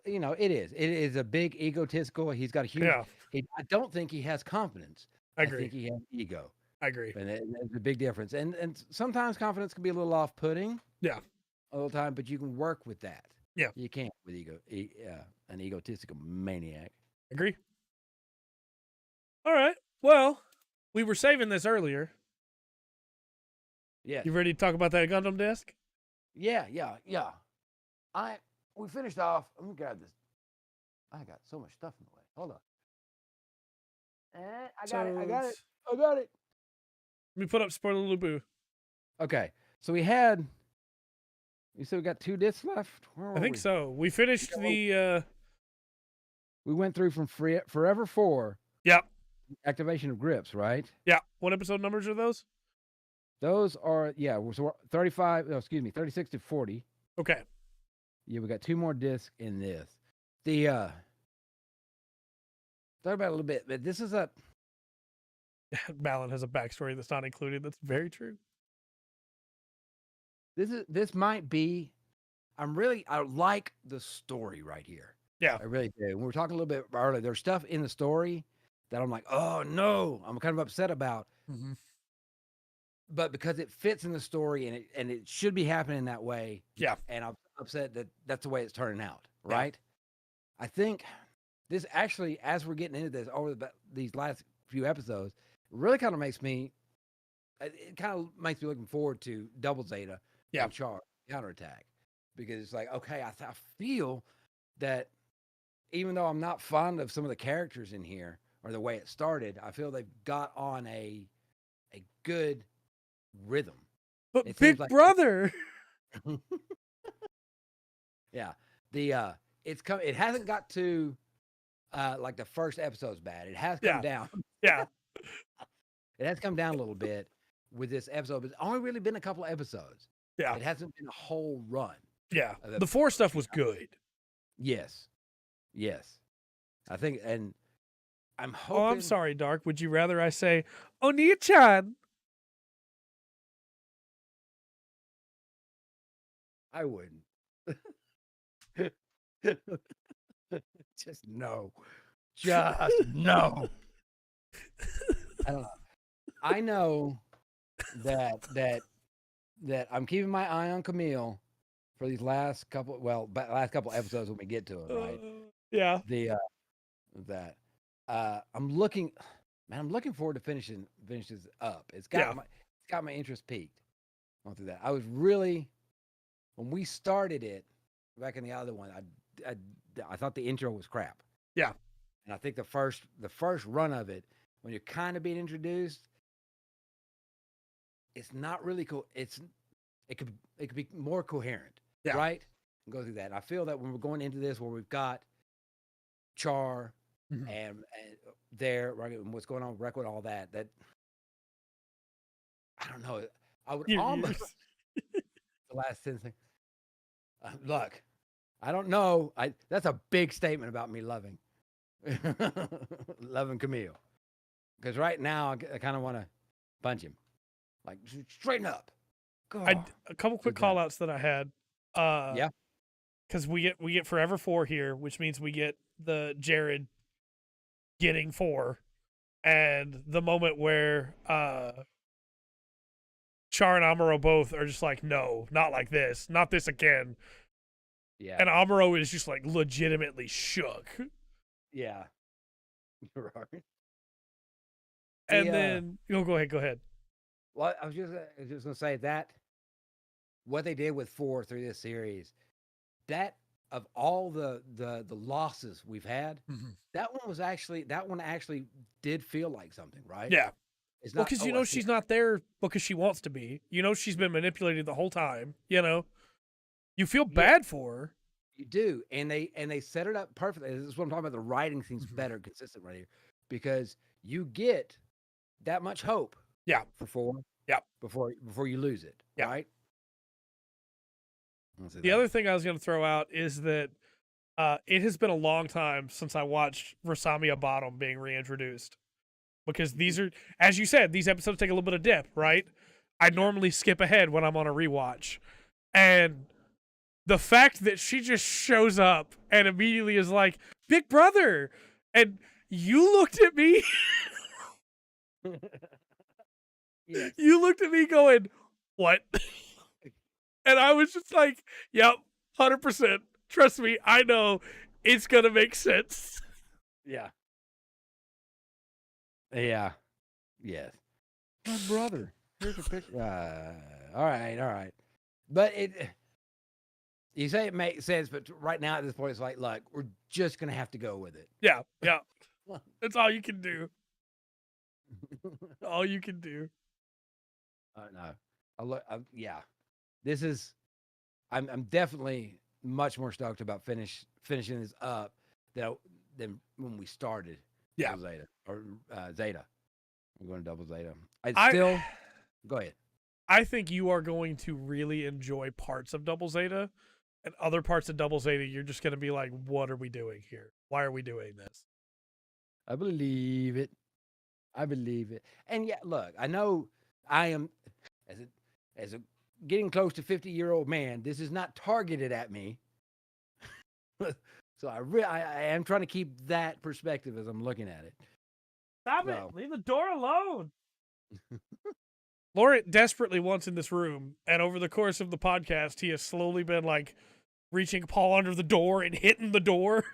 is. It is a big egotistical. He's got a huge. Yeah, I don't think he has confidence. I I think agree. he has ego, I agree. and there's a big difference. And sometimes confidence can be a little off-putting Yeah, a little time, but you can work with that. yeah, You can't with an egotistical maniac. agree. All right. Well, we were saving this earlier. Yes. You ready to talk about that Gundam disc? Yeah. We finished off. Let me grab this. I got so much stuff in the way. Hold on. I got it. I got it. I got it. Let me put up Spoiler Lubu. Okay. So we had. You said we got 2 discs left. Where I were think we? so. We finished the. We went through from Forever 4 Yeah, activation of grips, right? yeah. What episode numbers are those? Those are so 35. No, excuse me, 36 to 40. Okay. Yeah, we got 2 more discs in this. The talk about it a little bit, but this is a Balin has a backstory that's not included. That's very true. this might be. I like the story right here. Yeah. I really do. When we were talking a little bit earlier, there's stuff in the story that I'm like, oh no, I'm kind of upset about. Mm-hmm. But because it fits in the story and it should be happening that way. Yeah. And I'm upset that that's the way it's turning out. Right. Yeah. I think this actually, as we're getting into this over these last few episodes, really kind of makes me looking forward to Double Zeta and Char counterattack, because it's like, okay, I feel that even though I'm not fond of some of the characters in here or the way it started, I feel they've got on a good rhythm. But it Big Brother. Yeah. It hasn't got to like the first episode's bad. It has come down. Yeah. It has come down a little bit with this episode, but it's only really been a couple of episodes. Yeah. It hasn't been a whole run. Yeah. The 4 stuff was good. Yes. I think, and I'm hoping. Oh, I'm sorry, Dark. Would you rather I say Oni-chan? I wouldn't. Just no. Just no. I don't know. I know that I'm keeping my eye on Camille for these last couple episodes when we get to it, right? Yeah. I'm looking forward to finishing this up. It's got my interest peaked on through that. I was really, when we started it back in the other one, I thought the intro was crap. Yeah. And I think the first run of it, when you're kind of being introduced, it's not really cool. It could be more coherent, right? And go through that. And I feel that when we're going into this, where we've got Char and there, right, and what's going on with Record, all that I don't know. I would almost the last sentence. Look, I don't know. That's a big statement about me loving Camille, because right now I kind of want to punch him, like straighten up. A couple quick call outs that I had. Because we get Forever 4 here, which means we get the Jared getting 4, and the moment where Char and Amuro both are just like, no, not like this, not this again. Yeah. And Amuro is just like legitimately shook. Yeah. You're right. And then go ahead. Well, I was just gonna say that what they did with 4 through this series, that of all the losses we've had, that one actually did feel like something, right? Yeah. It's not, because she's not there because she wants to be. She's been manipulated the whole time. You feel bad for her. You do, and they set it up perfectly. This is what I'm talking about. The writing seems better, consistent right here, because you get that much hope. Yeah. For 4. Yeah. Before you lose it. Yeah. Right. The other thing I was going to throw out is that It has been a long time since I watched Rasamia Bottom being reintroduced. Because these are, as you said, these episodes take a little bit of dip, right? I normally skip ahead when I'm on a rewatch. And the fact that she just shows up and immediately is like, Big Brother! And you looked at me. Yes. You looked at me going, what? And I was just like, yep, 100%. Trust me, I know it's going to make sense. Yeah. Yeah. Yes. My brother. Here's a picture. All right. But you say it makes sense, but right now at this point, it's like, look, we're just going to have to go with it. Yeah. That's all you can do. All you can do. No. Yeah. This is, I'm definitely much more stoked about finishing this up than when we started. Yeah. Double Zeta or Zeta. I'm going to Double Zeta. Go ahead. I think you are going to really enjoy parts of Double Zeta, and other parts of Double Zeta, you're just going to be like, what are we doing here? Why are we doing this? I believe it. And yeah, look, I know I am as a getting close to 50-year-old man. This is not targeted at me. So I am trying to keep that perspective as I'm looking at it. Stop it! Leave the door alone. Laurent desperately wants in this room, and over the course of the podcast, he has slowly been like reaching Paul under the door and hitting the door.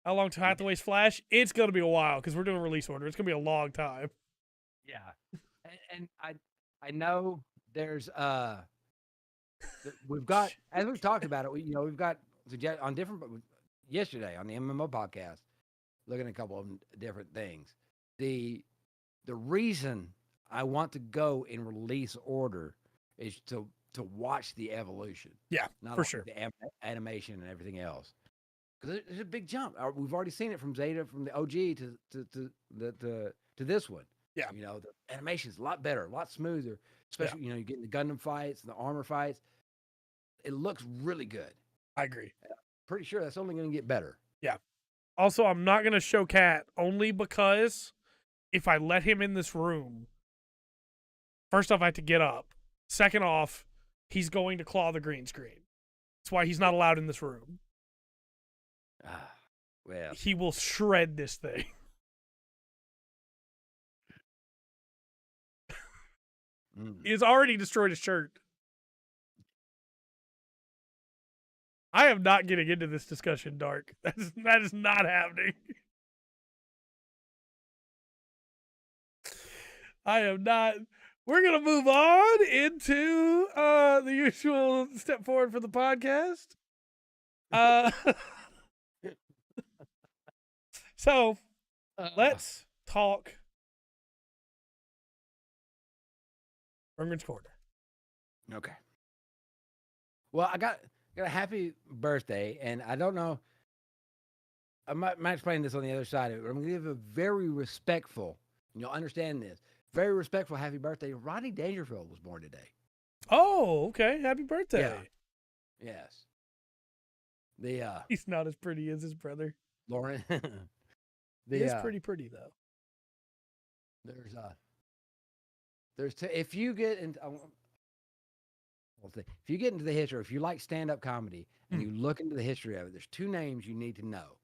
How long to Hathaway's Flash? It's gonna be a while because we're doing release order. It's gonna be a long time. Yeah, and I know there's we've got, as we've talked about it, we've got on different, yesterday on the MMO podcast, looking at a couple of different things. The reason I want to go in release order is to watch the evolution. Yeah, not for sure. The animation and everything else, because there's a big jump. We've already seen it from Zeta, from the OG to this one. Yeah, the animation's a lot better, a lot smoother. Especially you get in the Gundam fights and the armor fights. It looks really good. I agree. Pretty sure that's only going to get better. Yeah. Also, I'm not going to show Cat only because if I let him in this room, first off, I have to get up. Second off, he's going to claw the green screen. That's why he's not allowed in this room. Well, he will shred this thing. He has already destroyed his shirt. I am not getting into this discussion, Dark. That is not happening. I am not. We're going to move on into the usual step forward for the podcast. So, let's talk Rundgren's Corner. Okay. Well, I got a happy birthday, and I don't know. I might explain this on the other side of it, but I'm going to give a very respectful, and you'll understand this, very respectful happy birthday. Rodney Dangerfield was born today. Oh, okay. Happy birthday. Yeah. Yes. He's not as pretty as his brother. Lauren. He is pretty, though. If you get into the history, if you like stand-up comedy and you look into the history of it, there's two names you need to know.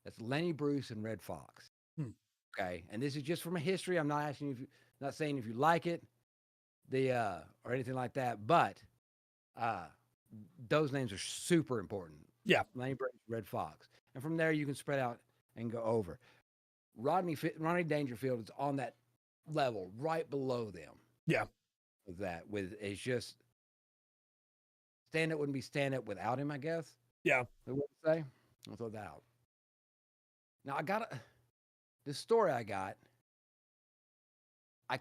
That's Lenny Bruce and Red Fox. Okay, and this is just from a history. I'm not asking you, not saying if you like it, or anything like that, but those names are super important. Yeah, Lenny Bruce, Red Fox, and from there you can spread out and go over. Rodney Dangerfield is on that level, right below them. Yeah, it's just stand-up wouldn't be stand-up without him, I guess. Yeah, I would say. I'll throw that out. Now this story I got. I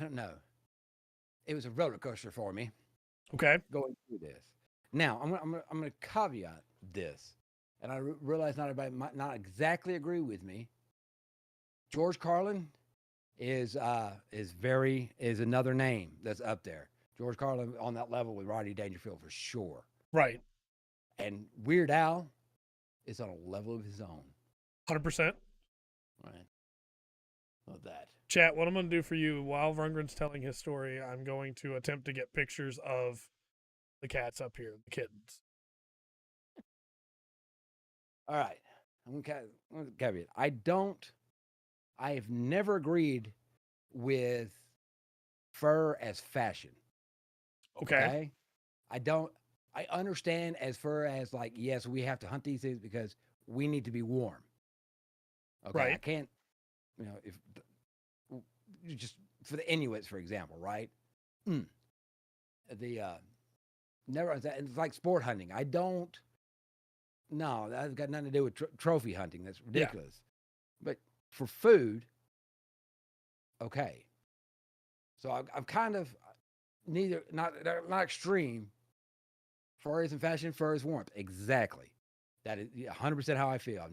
don't know. It was a roller coaster for me. Okay. Going through this. Now I'm gonna caveat this, and I realize not everybody might not exactly agree with me. George Carlin is another name that's up there. George Carlin on that level with Rodney Dangerfield for sure. Right. And Weird Al is on a level of his own. 100%. Right. Love that. Chat, what I'm going to do for you while Rungren's telling his story, I'm going to attempt to get pictures of the cats up here, the kittens. All right. I'm going to caveat. I have never agreed with fur as fashion. Okay. I understand as far as like, yes, we have to hunt these things because we need to be warm. Okay. Right. I can't, if just for the Inuits, for example, right? Never, it's like sport hunting. No, that's got nothing to do with trophy hunting. That's ridiculous. Yeah. But for food, okay. So I'm kind of not extreme. Fur is in fashion, fur is warmth. Exactly. That is 100% how I feel.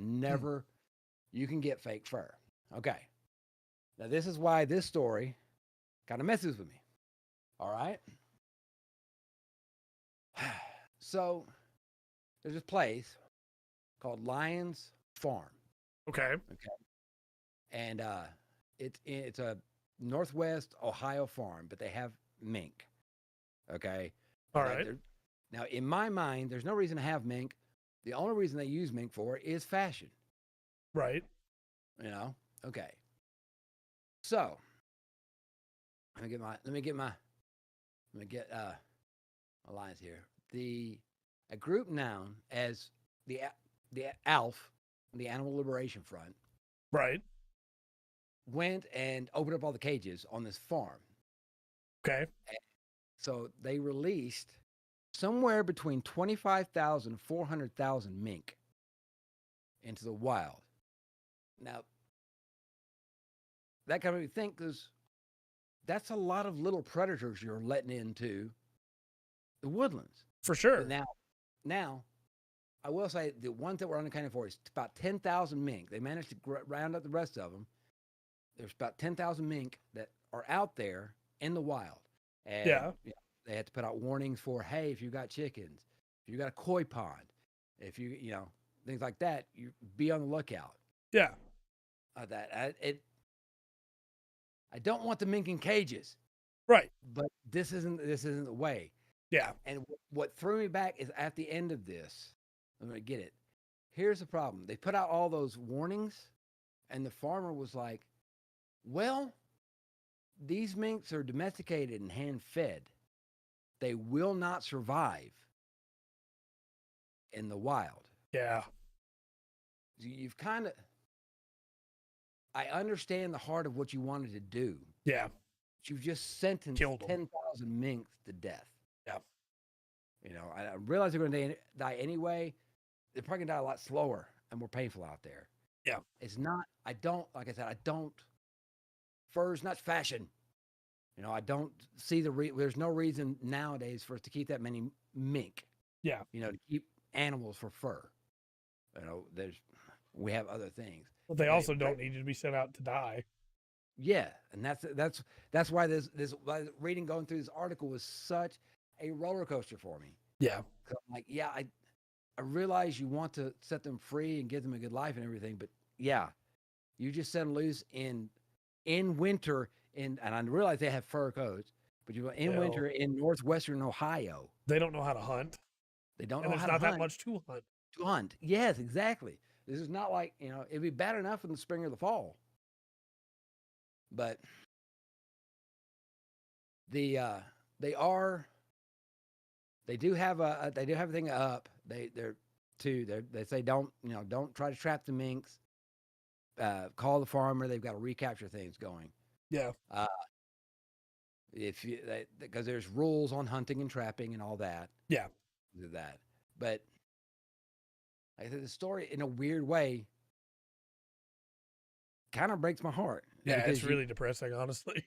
You can get fake fur. Okay. Now, this is why this story kind of messes with me. All right. So, there's this place called Lions Farm. Okay. And it's a Northwest Ohio farm, but they have mink. Okay. All right. Now, in my mind, there's no reason to have mink. The only reason they use mink for is fashion. Right. Okay. So, let me get my lines here. A group known as the ALF, the Animal Liberation Front, right, went and opened up all the cages on this farm. Okay. So they released somewhere between 25,000 and 400,000 mink into the wild. Now, that kind of makes me think, because that's a lot of little predators you're letting into the woodlands. For sure. But now, I will say the ones that were unaccounted for is about 10,000 mink. They managed to round up the rest of them. There's about 10,000 mink that are out there in the wild. And they had to put out warnings for, hey, if you got chickens, if you got a koi pond, if you things like that, you be on the lookout. Yeah. I don't want the mink in cages. Right. But this isn't the way. Yeah. And what threw me back is at the end of this, I'm going to get it. Here's the problem. They put out all those warnings, and the farmer was like, well, these minks are domesticated and hand-fed. They will not survive in the wild. Yeah. You've kind of... I understand the heart of what you wanted to do. Yeah. But you've just sentenced 10,000 minks to death. Yeah. I realize they're going to die anyway. They're probably going to die a lot slower and more painful out there. Yeah. It's not... Fur's not fashion. I don't see there's no reason nowadays for us to keep that many mink. Yeah. To keep animals for fur. We have other things. Well, they also don't need to be sent out to die. Yeah, and that's why this reading, going through this article, was such a roller coaster for me. Yeah. I'm like, yeah, I realize you want to set them free and give them a good life and everything, but yeah, you just set them loose in winter, and I realize they have fur coats, but winter in northwestern Ohio. They don't know how to hunt. They don't know how to hunt. There's not that much to hunt. To hunt. Yes, exactly. This is not like, it'd be bad enough in the spring or the fall. But they do have a thing up. They say don't try to trap the minks. Call the farmer. They've got to recapture things going. Yeah. Because there's rules on hunting and trapping and all that. Yeah. That, but I said the story in a weird way kind of breaks my heart. Yeah, it's really depressing, honestly.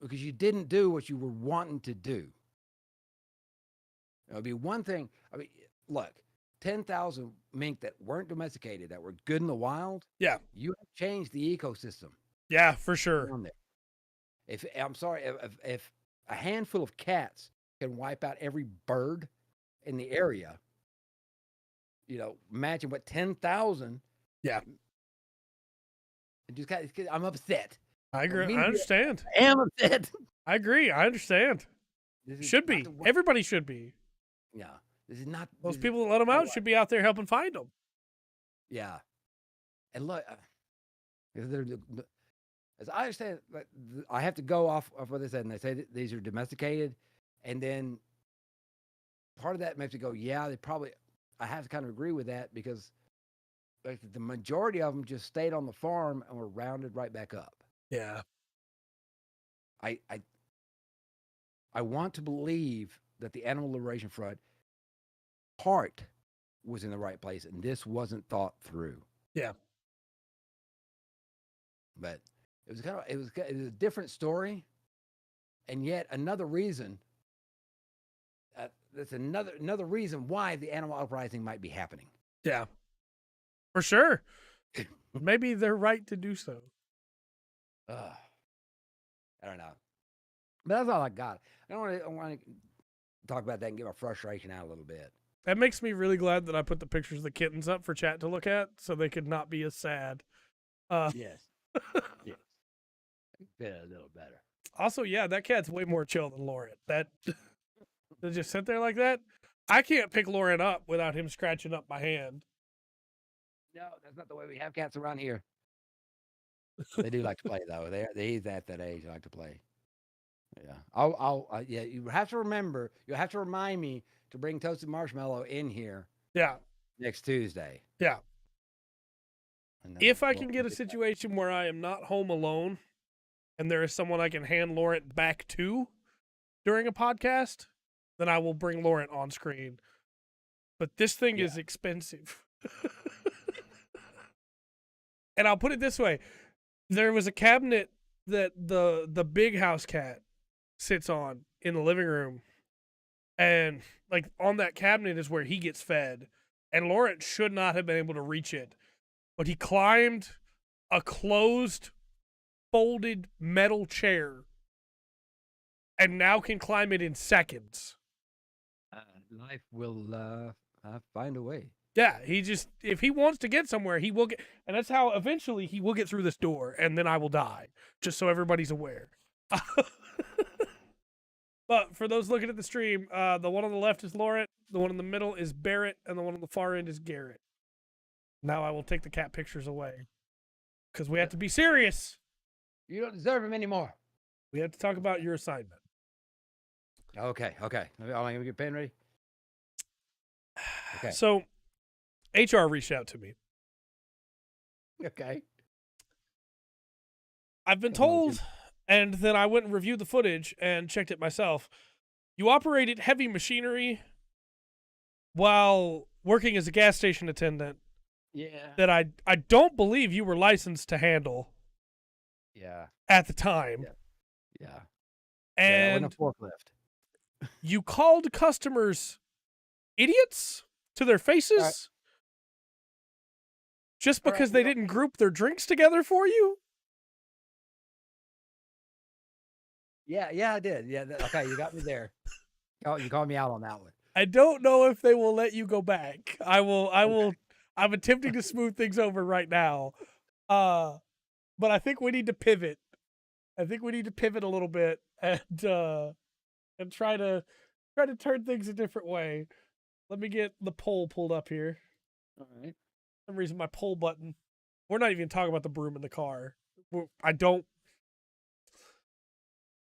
Because you didn't do what you were wanting to do. It would be one thing. I mean, look, 10,000 mink that weren't domesticated, that were good in the wild. Yeah. You have changed the ecosystem. Yeah, for sure. If a handful of cats can wipe out every bird in the area. Imagine what 10,000. Yeah. Just I'm upset. I agree. I understand. I am upset. I agree. I understand. Should be. Everybody should be. Yeah. This is not. Those people that let them out should be out there helping find them. Yeah. And look, as I understand, I have to go off of what they said, and they say that these are domesticated, and then part of that makes me go, yeah, I have to kind of agree with that because like the majority of them just stayed on the farm and were rounded right back up. Yeah. I want to believe that the Animal Liberation Front heart was in the right place and this wasn't thought through. Yeah. But it was a different story, and yet another reason. That's another reason why the animal uprising might be happening. Yeah, for sure. Maybe they're right to do so. I don't know, but that's all I got. I want to talk about that and get my frustration out a little bit. That makes me really glad that I put the pictures of the kittens up for chat to look at, so they could not be as sad. Yes. Yes. Yeah, a little better. Also, yeah, that cat's way more chill than Lauren. That to just sit there like that. I can't pick Lauren up without him scratching up my hand. No, that's not the way we have cats around here. They do like to play though. He's at that age. They like to play. Yeah. Yeah. You have to remember. You have to remind me to bring Toasted Marshmallow in here. Yeah. Next Tuesday. Yeah. If I can get a situation where I am not home alone and there is someone I can hand Laurent back to during a podcast, then I will bring Laurent on screen. But this thing is expensive. And I'll put it this way. There was a cabinet that the big house cat sits on in the living room. And like on that cabinet is where he gets fed. And Laurent should not have been able to reach it. But he climbed a closed, folded metal chair and now can climb it in seconds. Life will find a way. Yeah, if he wants to get somewhere, he will get, and that's how eventually he will get through this door, and then I will die, just so everybody's aware. But for those looking at the stream, the one on the left is Laurent, the one in the middle is Barrett, and the one on the far end is Garrett. Now I will take the cat pictures away, because we have to be serious. You don't deserve him anymore. We have to talk about your assignment. Okay. Let me get pen ready. Okay. So, HR reached out to me. Okay. I've been told, and then I went and reviewed the footage and checked it myself. You operated heavy machinery while working as a gas station attendant. Yeah. That I don't believe you were licensed to handle. Yeah. At the time. Yeah. And a forklift. You called customers idiots to their faces just because they didn't group their drinks together for you? Yeah, I did. Yeah, okay, you got me there. You called me out on that one. I don't know if they will let you go back. I will. I'm attempting to smooth things over right now. But I think we need to pivot. I think we need to pivot a little bit and try to turn things a different way. Let me get the poll pulled up here. All right. For some reason, my poll button. We're not even talking about the broom in the car. I don't.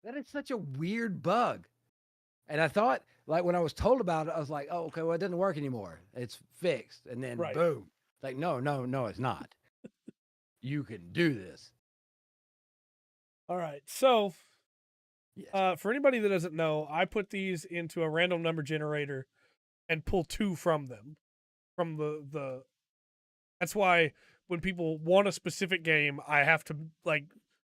That is such a weird bug. And I thought, like, when I was told about it, I was like, oh, okay, well, it doesn't work anymore. It's fixed. And then, boom. Like, no, it's not. You can do this. All right. So, for anybody that doesn't know, I put these into a random number generator and pull 2 from them. From the That's why when people want a specific game, I have to, like,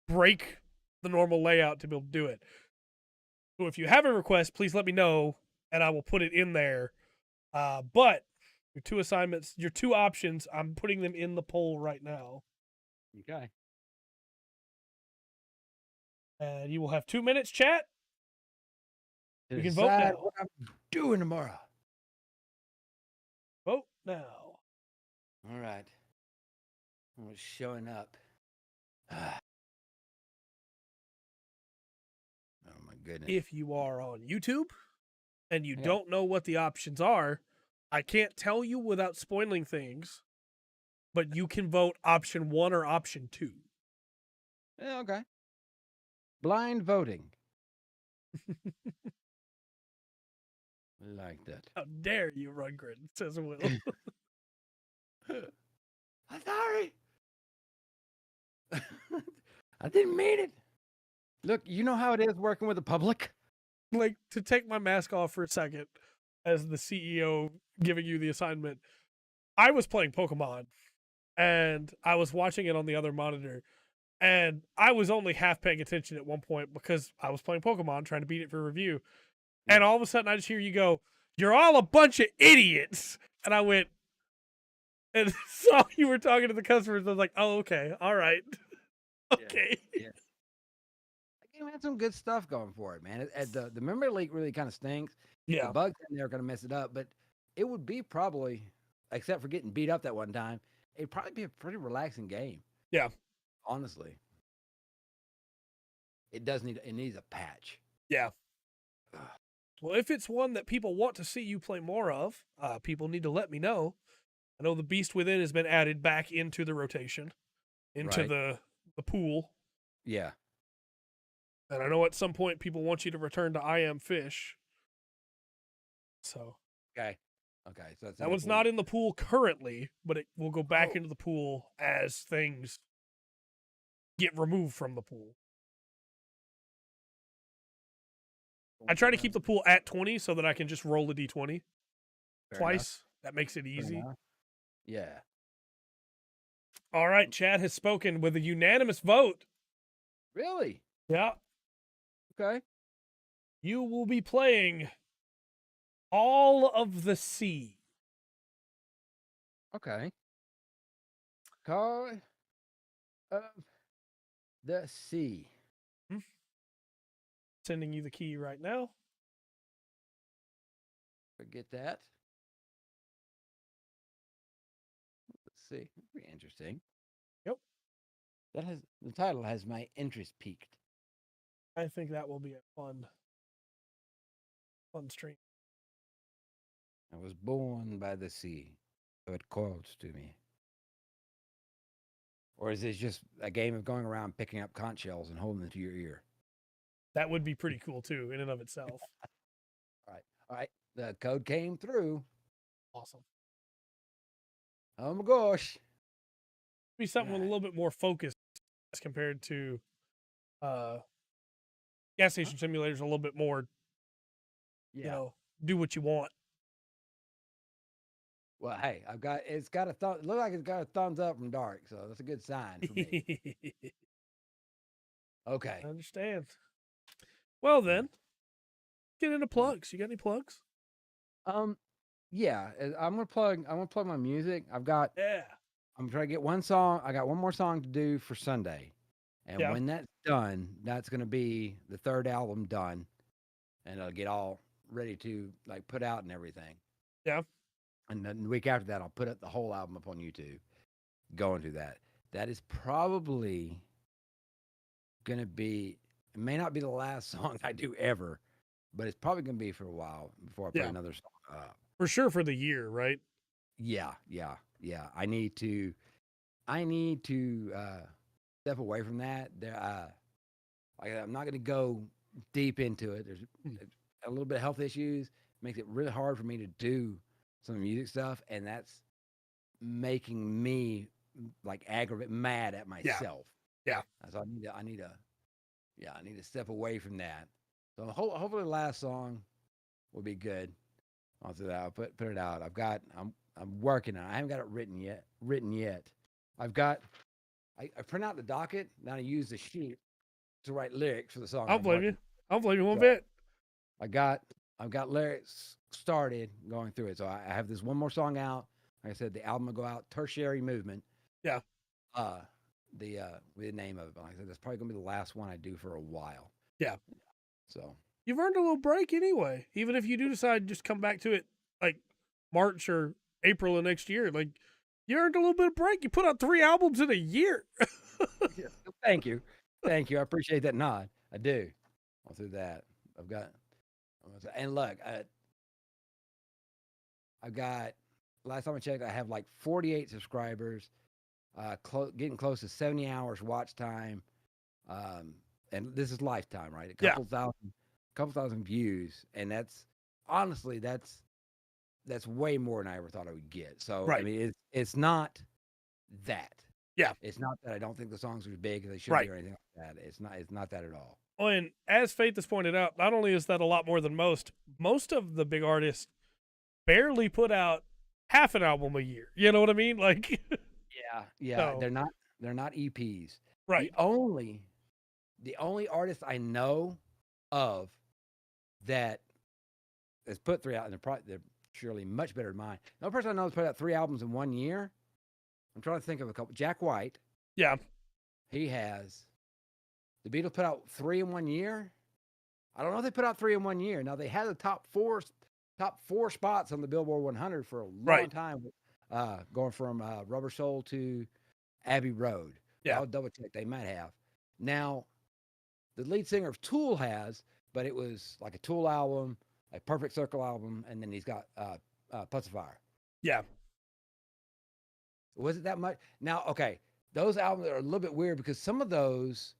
break the normal layout to be able to do it. So if you have a request, please let me know, and I will put it in there. But your 2 assignments, your 2 options, I'm putting them in the poll right now. Okay. And you will have 2 minutes, chat, You can vote now. What I'm doing tomorrow. Vote now. All right. What's showing up? Oh my goodness. If you are on YouTube and you Yeah. don't know what the options are, I can't tell you without spoiling things, but you can vote option 1 or option 2. Yeah, okay. Blind voting. Like that. How dare you, Rundgren, says Will. I'm sorry. I didn't mean it. Look, you know how it is working with the public? Like, to take my mask off for a second as the CEO giving you the assignment, I was playing Pokemon and I was watching it on the other monitor, and I was only half paying attention at one point because I was playing Pokemon trying to beat it for review. And all of a sudden I just hear you go, "You're all a bunch of idiots." And I went and saw you were talking to the customers. I was like, "Oh, okay. All right." Okay. Yeah. That game had some good stuff going for it, man. The memory leak really kind of stinks. Yeah. The bugs in there are going to mess it up, but it would be probably, except for getting beat up that one time, it'd probably be a pretty relaxing game. Yeah. Honestly. It needs a patch. Yeah. Well, if it's one that people want to see you play more of, people need to let me know. I know the Beast Within has been added back into the rotation, into Right. the pool. Yeah. And I know at some point people want you to return to I Am Fish. So Okay. So that one's not in the pool currently, but it will go back into the pool as things get removed from the pool. I try to keep the pool at 20 so that I can just roll a d20 twice. That makes it easy. Yeah. All right, Chad has spoken with a unanimous vote. Really? Yeah. Okay. You will be playing All of the Sea. Okay. Call of the Sea. Sending you the key right now. Forget that. Let's see. Pretty interesting. Yep. The title has my interest peaked. I think that will be a fun stream. I was born by the sea, so it called to me. Or is this just a game of going around picking up conch shells and holding them to your ear? That would be pretty cool too, in and of itself. All right. The code came through. Awesome. Oh my gosh. Be something with a little bit more focus as compared to gas station simulators, a little bit more, do what you want. Well, hey, it's got a look like it's got a thumbs up from Dark, so that's a good sign for me. Okay. I understand. Well then, get into plugs. You got any plugs? Yeah, I'm gonna plug my music. I'm trying to get one song. I got one more song to do for Sunday. And when that's done, that's gonna be the third album done. And it'll get all ready to like put out and everything. Yeah. And then the week after that, I'll put up the whole album up on YouTube. Going through that. That is probably gonna be. It may not be the last song I do ever, but it's probably gonna be for a while before I put another song up. For sure, for the year, right? Yeah. I need to step away from that. I'm not gonna go deep into it. There's a little bit of health issues. Makes it really hard for me to do some music stuff, and that's making me like mad at myself. Yeah. So I need to step away from that. So hopefully the last song will be good. I'll do that. I'll put it out. I'm working on it. I haven't got it written yet. I print out the docket, then I use the sheet to write lyrics for the song. I'll blame you one bit. I've got lyrics started going through it. So I have this one more song out. Like I said, the album will go out, Tertiary Movement. Yeah. The name of it. Like I said, that's probably gonna be the last one I do for a while. Yeah. So you've earned a little break anyway. Even if you do decide to just come back to it like March or April of next year, like you earned a little bit of break. You put out 3 albums in a year. Yeah. Thank you. Thank you. I appreciate that nod. I do. I'll do that. I've got, and look, I've got, last time I checked, I have like 48 subscribers, getting close to 70 hours watch time. And this is lifetime, right? A couple thousand views. And that's, honestly, that's way more than I ever thought I would get. So, Right. I mean, it's not that. Yeah. It's not that I don't think the songs are as big as they should be or anything like that. It's not that at all. Oh, and as Faith has pointed out, not only is that a lot more than most of the big artists barely put out half an album a year. You know what I mean? Like, yeah, so, they're not EPs. right. The only artist I know of that has put 3 out, and they're surely much better than mine. The only person I know has put out 3 albums in 1 year. I'm trying to think of a couple. Jack White. Yeah. He has. The Beatles put out 3 in 1 year. I don't know if they put out 3 in 1 year. Now they had the top four spots on the Billboard 100 for a long time, going from Rubber Soul to Abbey Road. Yeah. I'll double check. They might have. Now, the lead singer of Tool has, but it was like a Tool album, a Perfect Circle album, and then he's got Pacifier. Yeah. Was it that much? Now, okay, those albums are a little bit weird because some of those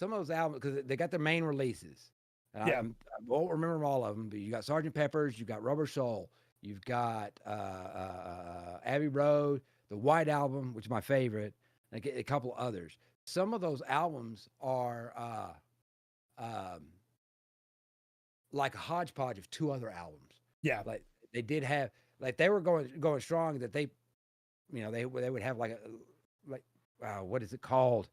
albums, because they got their main releases. And I won't remember all of them, but you got Sgt. Pepper's, you got Rubber Soul, you've got Abbey Road, the White Album, which is my favorite, and a couple others. Some of those albums are like a hodgepodge of 2 other albums. Yeah. Like they did have, like they were going strong, that they, they would have like what is it called?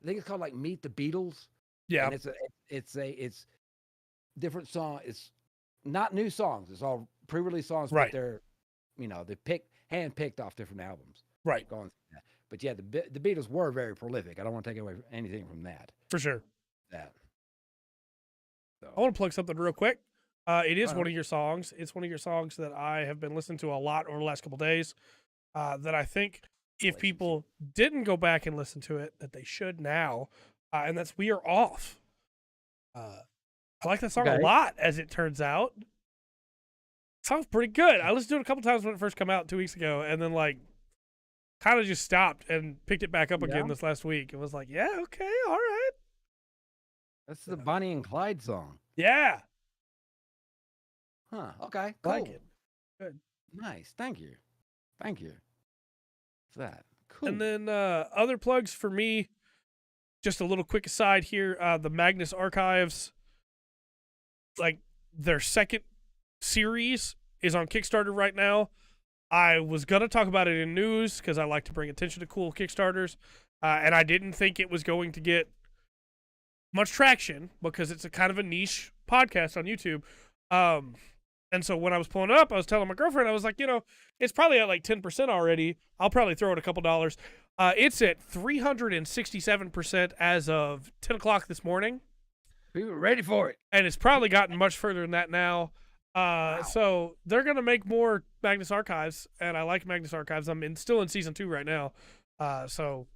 I think it's called like Meet the Beatles. Yeah. And it's different song. It's not new songs. It's all pre-release songs, right? But they're, they hand-picked off different albums. Right. Going through that. But yeah, the Beatles were very prolific. I don't want to take away anything from that. For sure. That. So. I want to plug something real quick. It is one of your songs. It's one of your songs that I have been listening to a lot over the last couple of days. That I think if people didn't go back and listen to it, that they should now. And that's "We Are Off." I like that song a lot, as it turns out. It sounds pretty good. I listened to it a couple times when it first came out 2 weeks ago, and then kind of just stopped and picked it back up again this last week. And was like, yeah, okay, all right. That's the Bonnie and Clyde song. Yeah. Huh. Okay. Cool. Like it. Good. Nice. Thank you for that. Cool. And then other plugs for me. Just a little quick aside here. The Magnus Archives, like their second series, is on Kickstarter right now. I was gonna talk about it in news because I like to bring attention to cool Kickstarters, and I didn't think it was going to get much traction because it's a kind of a niche podcast on YouTube. And so when I was pulling it up, I was telling my girlfriend, I was like, it's probably at like 10% already. I'll probably throw it a couple dollars. It's at 367% as of 10 o'clock this morning. We were ready for it. And it's probably gotten much further than that now. Wow. So they're going to make more Magnus Archives, and I like Magnus Archives. I'm still in season 2 right now. So,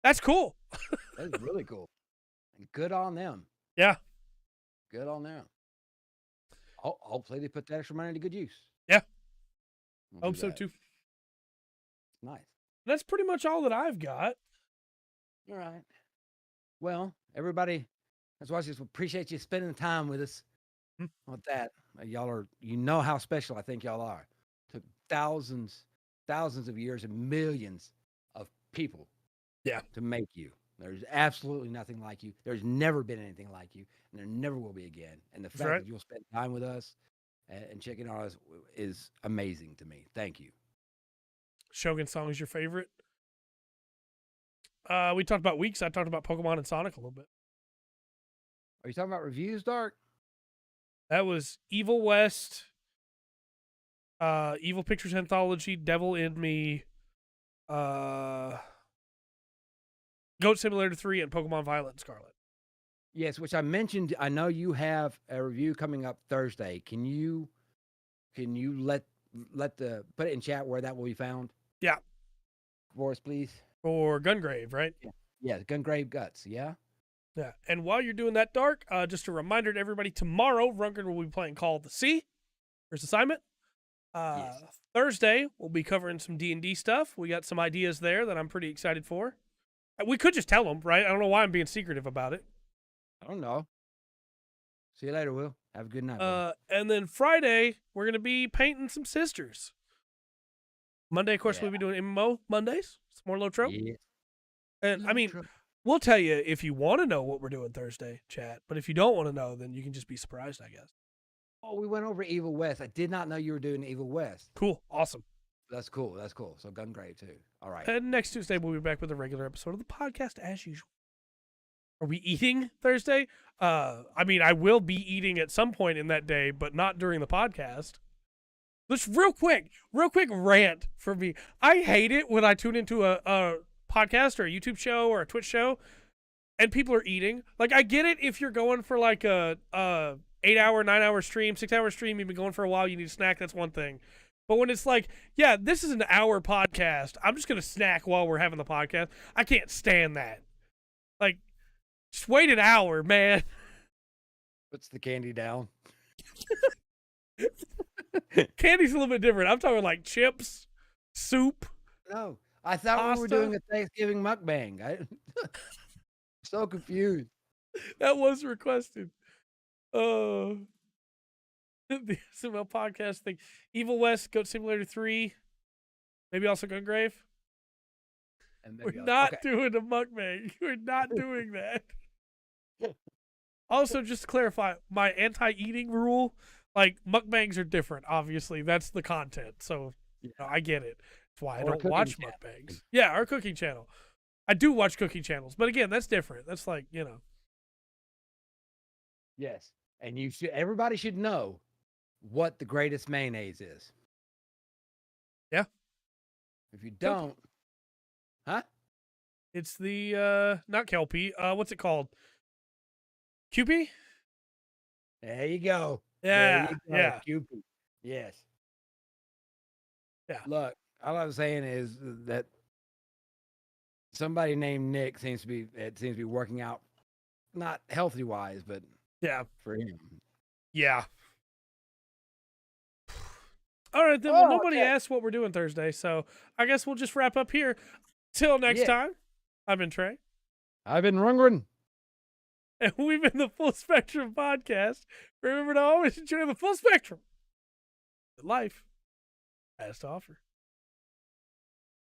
that's cool. That's really cool. And good on them. Yeah. Good on them. Hopefully they put that extra money to good use. Yeah. Hope so too. Nice. That's pretty much all that I've got. All right. Well, everybody, that's why I just appreciate you spending the time with us with that. Y'all are, how special I think y'all are. Took thousands of years and millions of people to make you. There's absolutely nothing like you. There's never been anything like you, and there never will be again. And the fact that you'll spend time with us and checking on us is amazing to me. Thank you. Shogun song is your favorite? We talked about weeks. I talked about Pokemon and Sonic a little bit. Are you talking about reviews, Dark? That was Evil West, Evil Pictures Anthology, Devil in Me, Goat Simulator 3, and Pokemon Violet and Scarlet. Yes, which I mentioned. I know you have a review coming up Thursday. Can you let put it in chat where that will be found? Yeah. For us, please. For Gungrave, right? Yeah, Gungrave Guts. Yeah. Yeah. And while you're doing that, Dark, just a reminder to everybody: tomorrow, Runker will be playing Call of the Sea. First assignment. Yes. Thursday, we'll be covering some D&D stuff. We got some ideas there that I'm pretty excited for. We could just tell them, right? I don't know why I'm being secretive about it. I don't know. See you later, Will. Have a good night. Buddy. And then Friday, we're going to be painting some sisters. Monday, of course, we'll be doing MMO Mondays. It's more low trope. Yeah. And I mean, we'll tell you if you want to know what we're doing Thursday, chat. But if you don't want to know, then you can just be surprised, I guess. Oh, we went over Evil West. I did not know you were doing Evil West. Cool. Awesome. That's cool. That's cool. So Gungrave too. All right. And next Tuesday, we'll be back with a regular episode of the podcast as usual. Are we eating Thursday? I mean, I will be eating at some point in that day, but not during the podcast. Just real quick rant for me. I hate it when I tune into a podcast or a YouTube show or a Twitch show and people are eating. Like, I get it if you're going for like a 8-hour, 9-hour stream, 6-hour stream, you've been going for a while, you need a snack, that's one thing. But when it's like, yeah, this is an hour podcast, I'm just going to snack while we're having the podcast, I can't stand that. Like, just wait an hour, man. Puts the candy down. Candy's a little bit different. I'm talking like chips, soup. No, I thought pasta. we were doing a Thanksgiving mukbang. So confused. That was requested. The SML podcast thing. Evil West, Goat Simulator 3. Maybe also Gungrave. We're not doing a mukbang. We're not doing that. Also, just to clarify, my anti-eating rule, like, mukbangs are different, obviously. That's the content. So, you know, I get it. That's why I don't watch mukbangs. Yeah, our cooking channel. I do watch cooking channels. But again, that's different. That's like, you know. Yes. And everybody should know what the greatest mayonnaise is. Yeah. If you don't, huh? It's the not Kelpie. What's it called? QP? There you go. Yeah. Yeah. QP. Yes. Yeah. Look, all I'm saying is that somebody named Nick seems to be working out, not healthy wise, but yeah, for him. Yeah. All right, then. Well, nobody asked what we're doing Thursday, so I guess we'll just wrap up here. Till next time, I've been Trey. I've been Rungren. And we've been the Full Spectrum Podcast. Remember to always enjoy the full spectrum that life has to offer.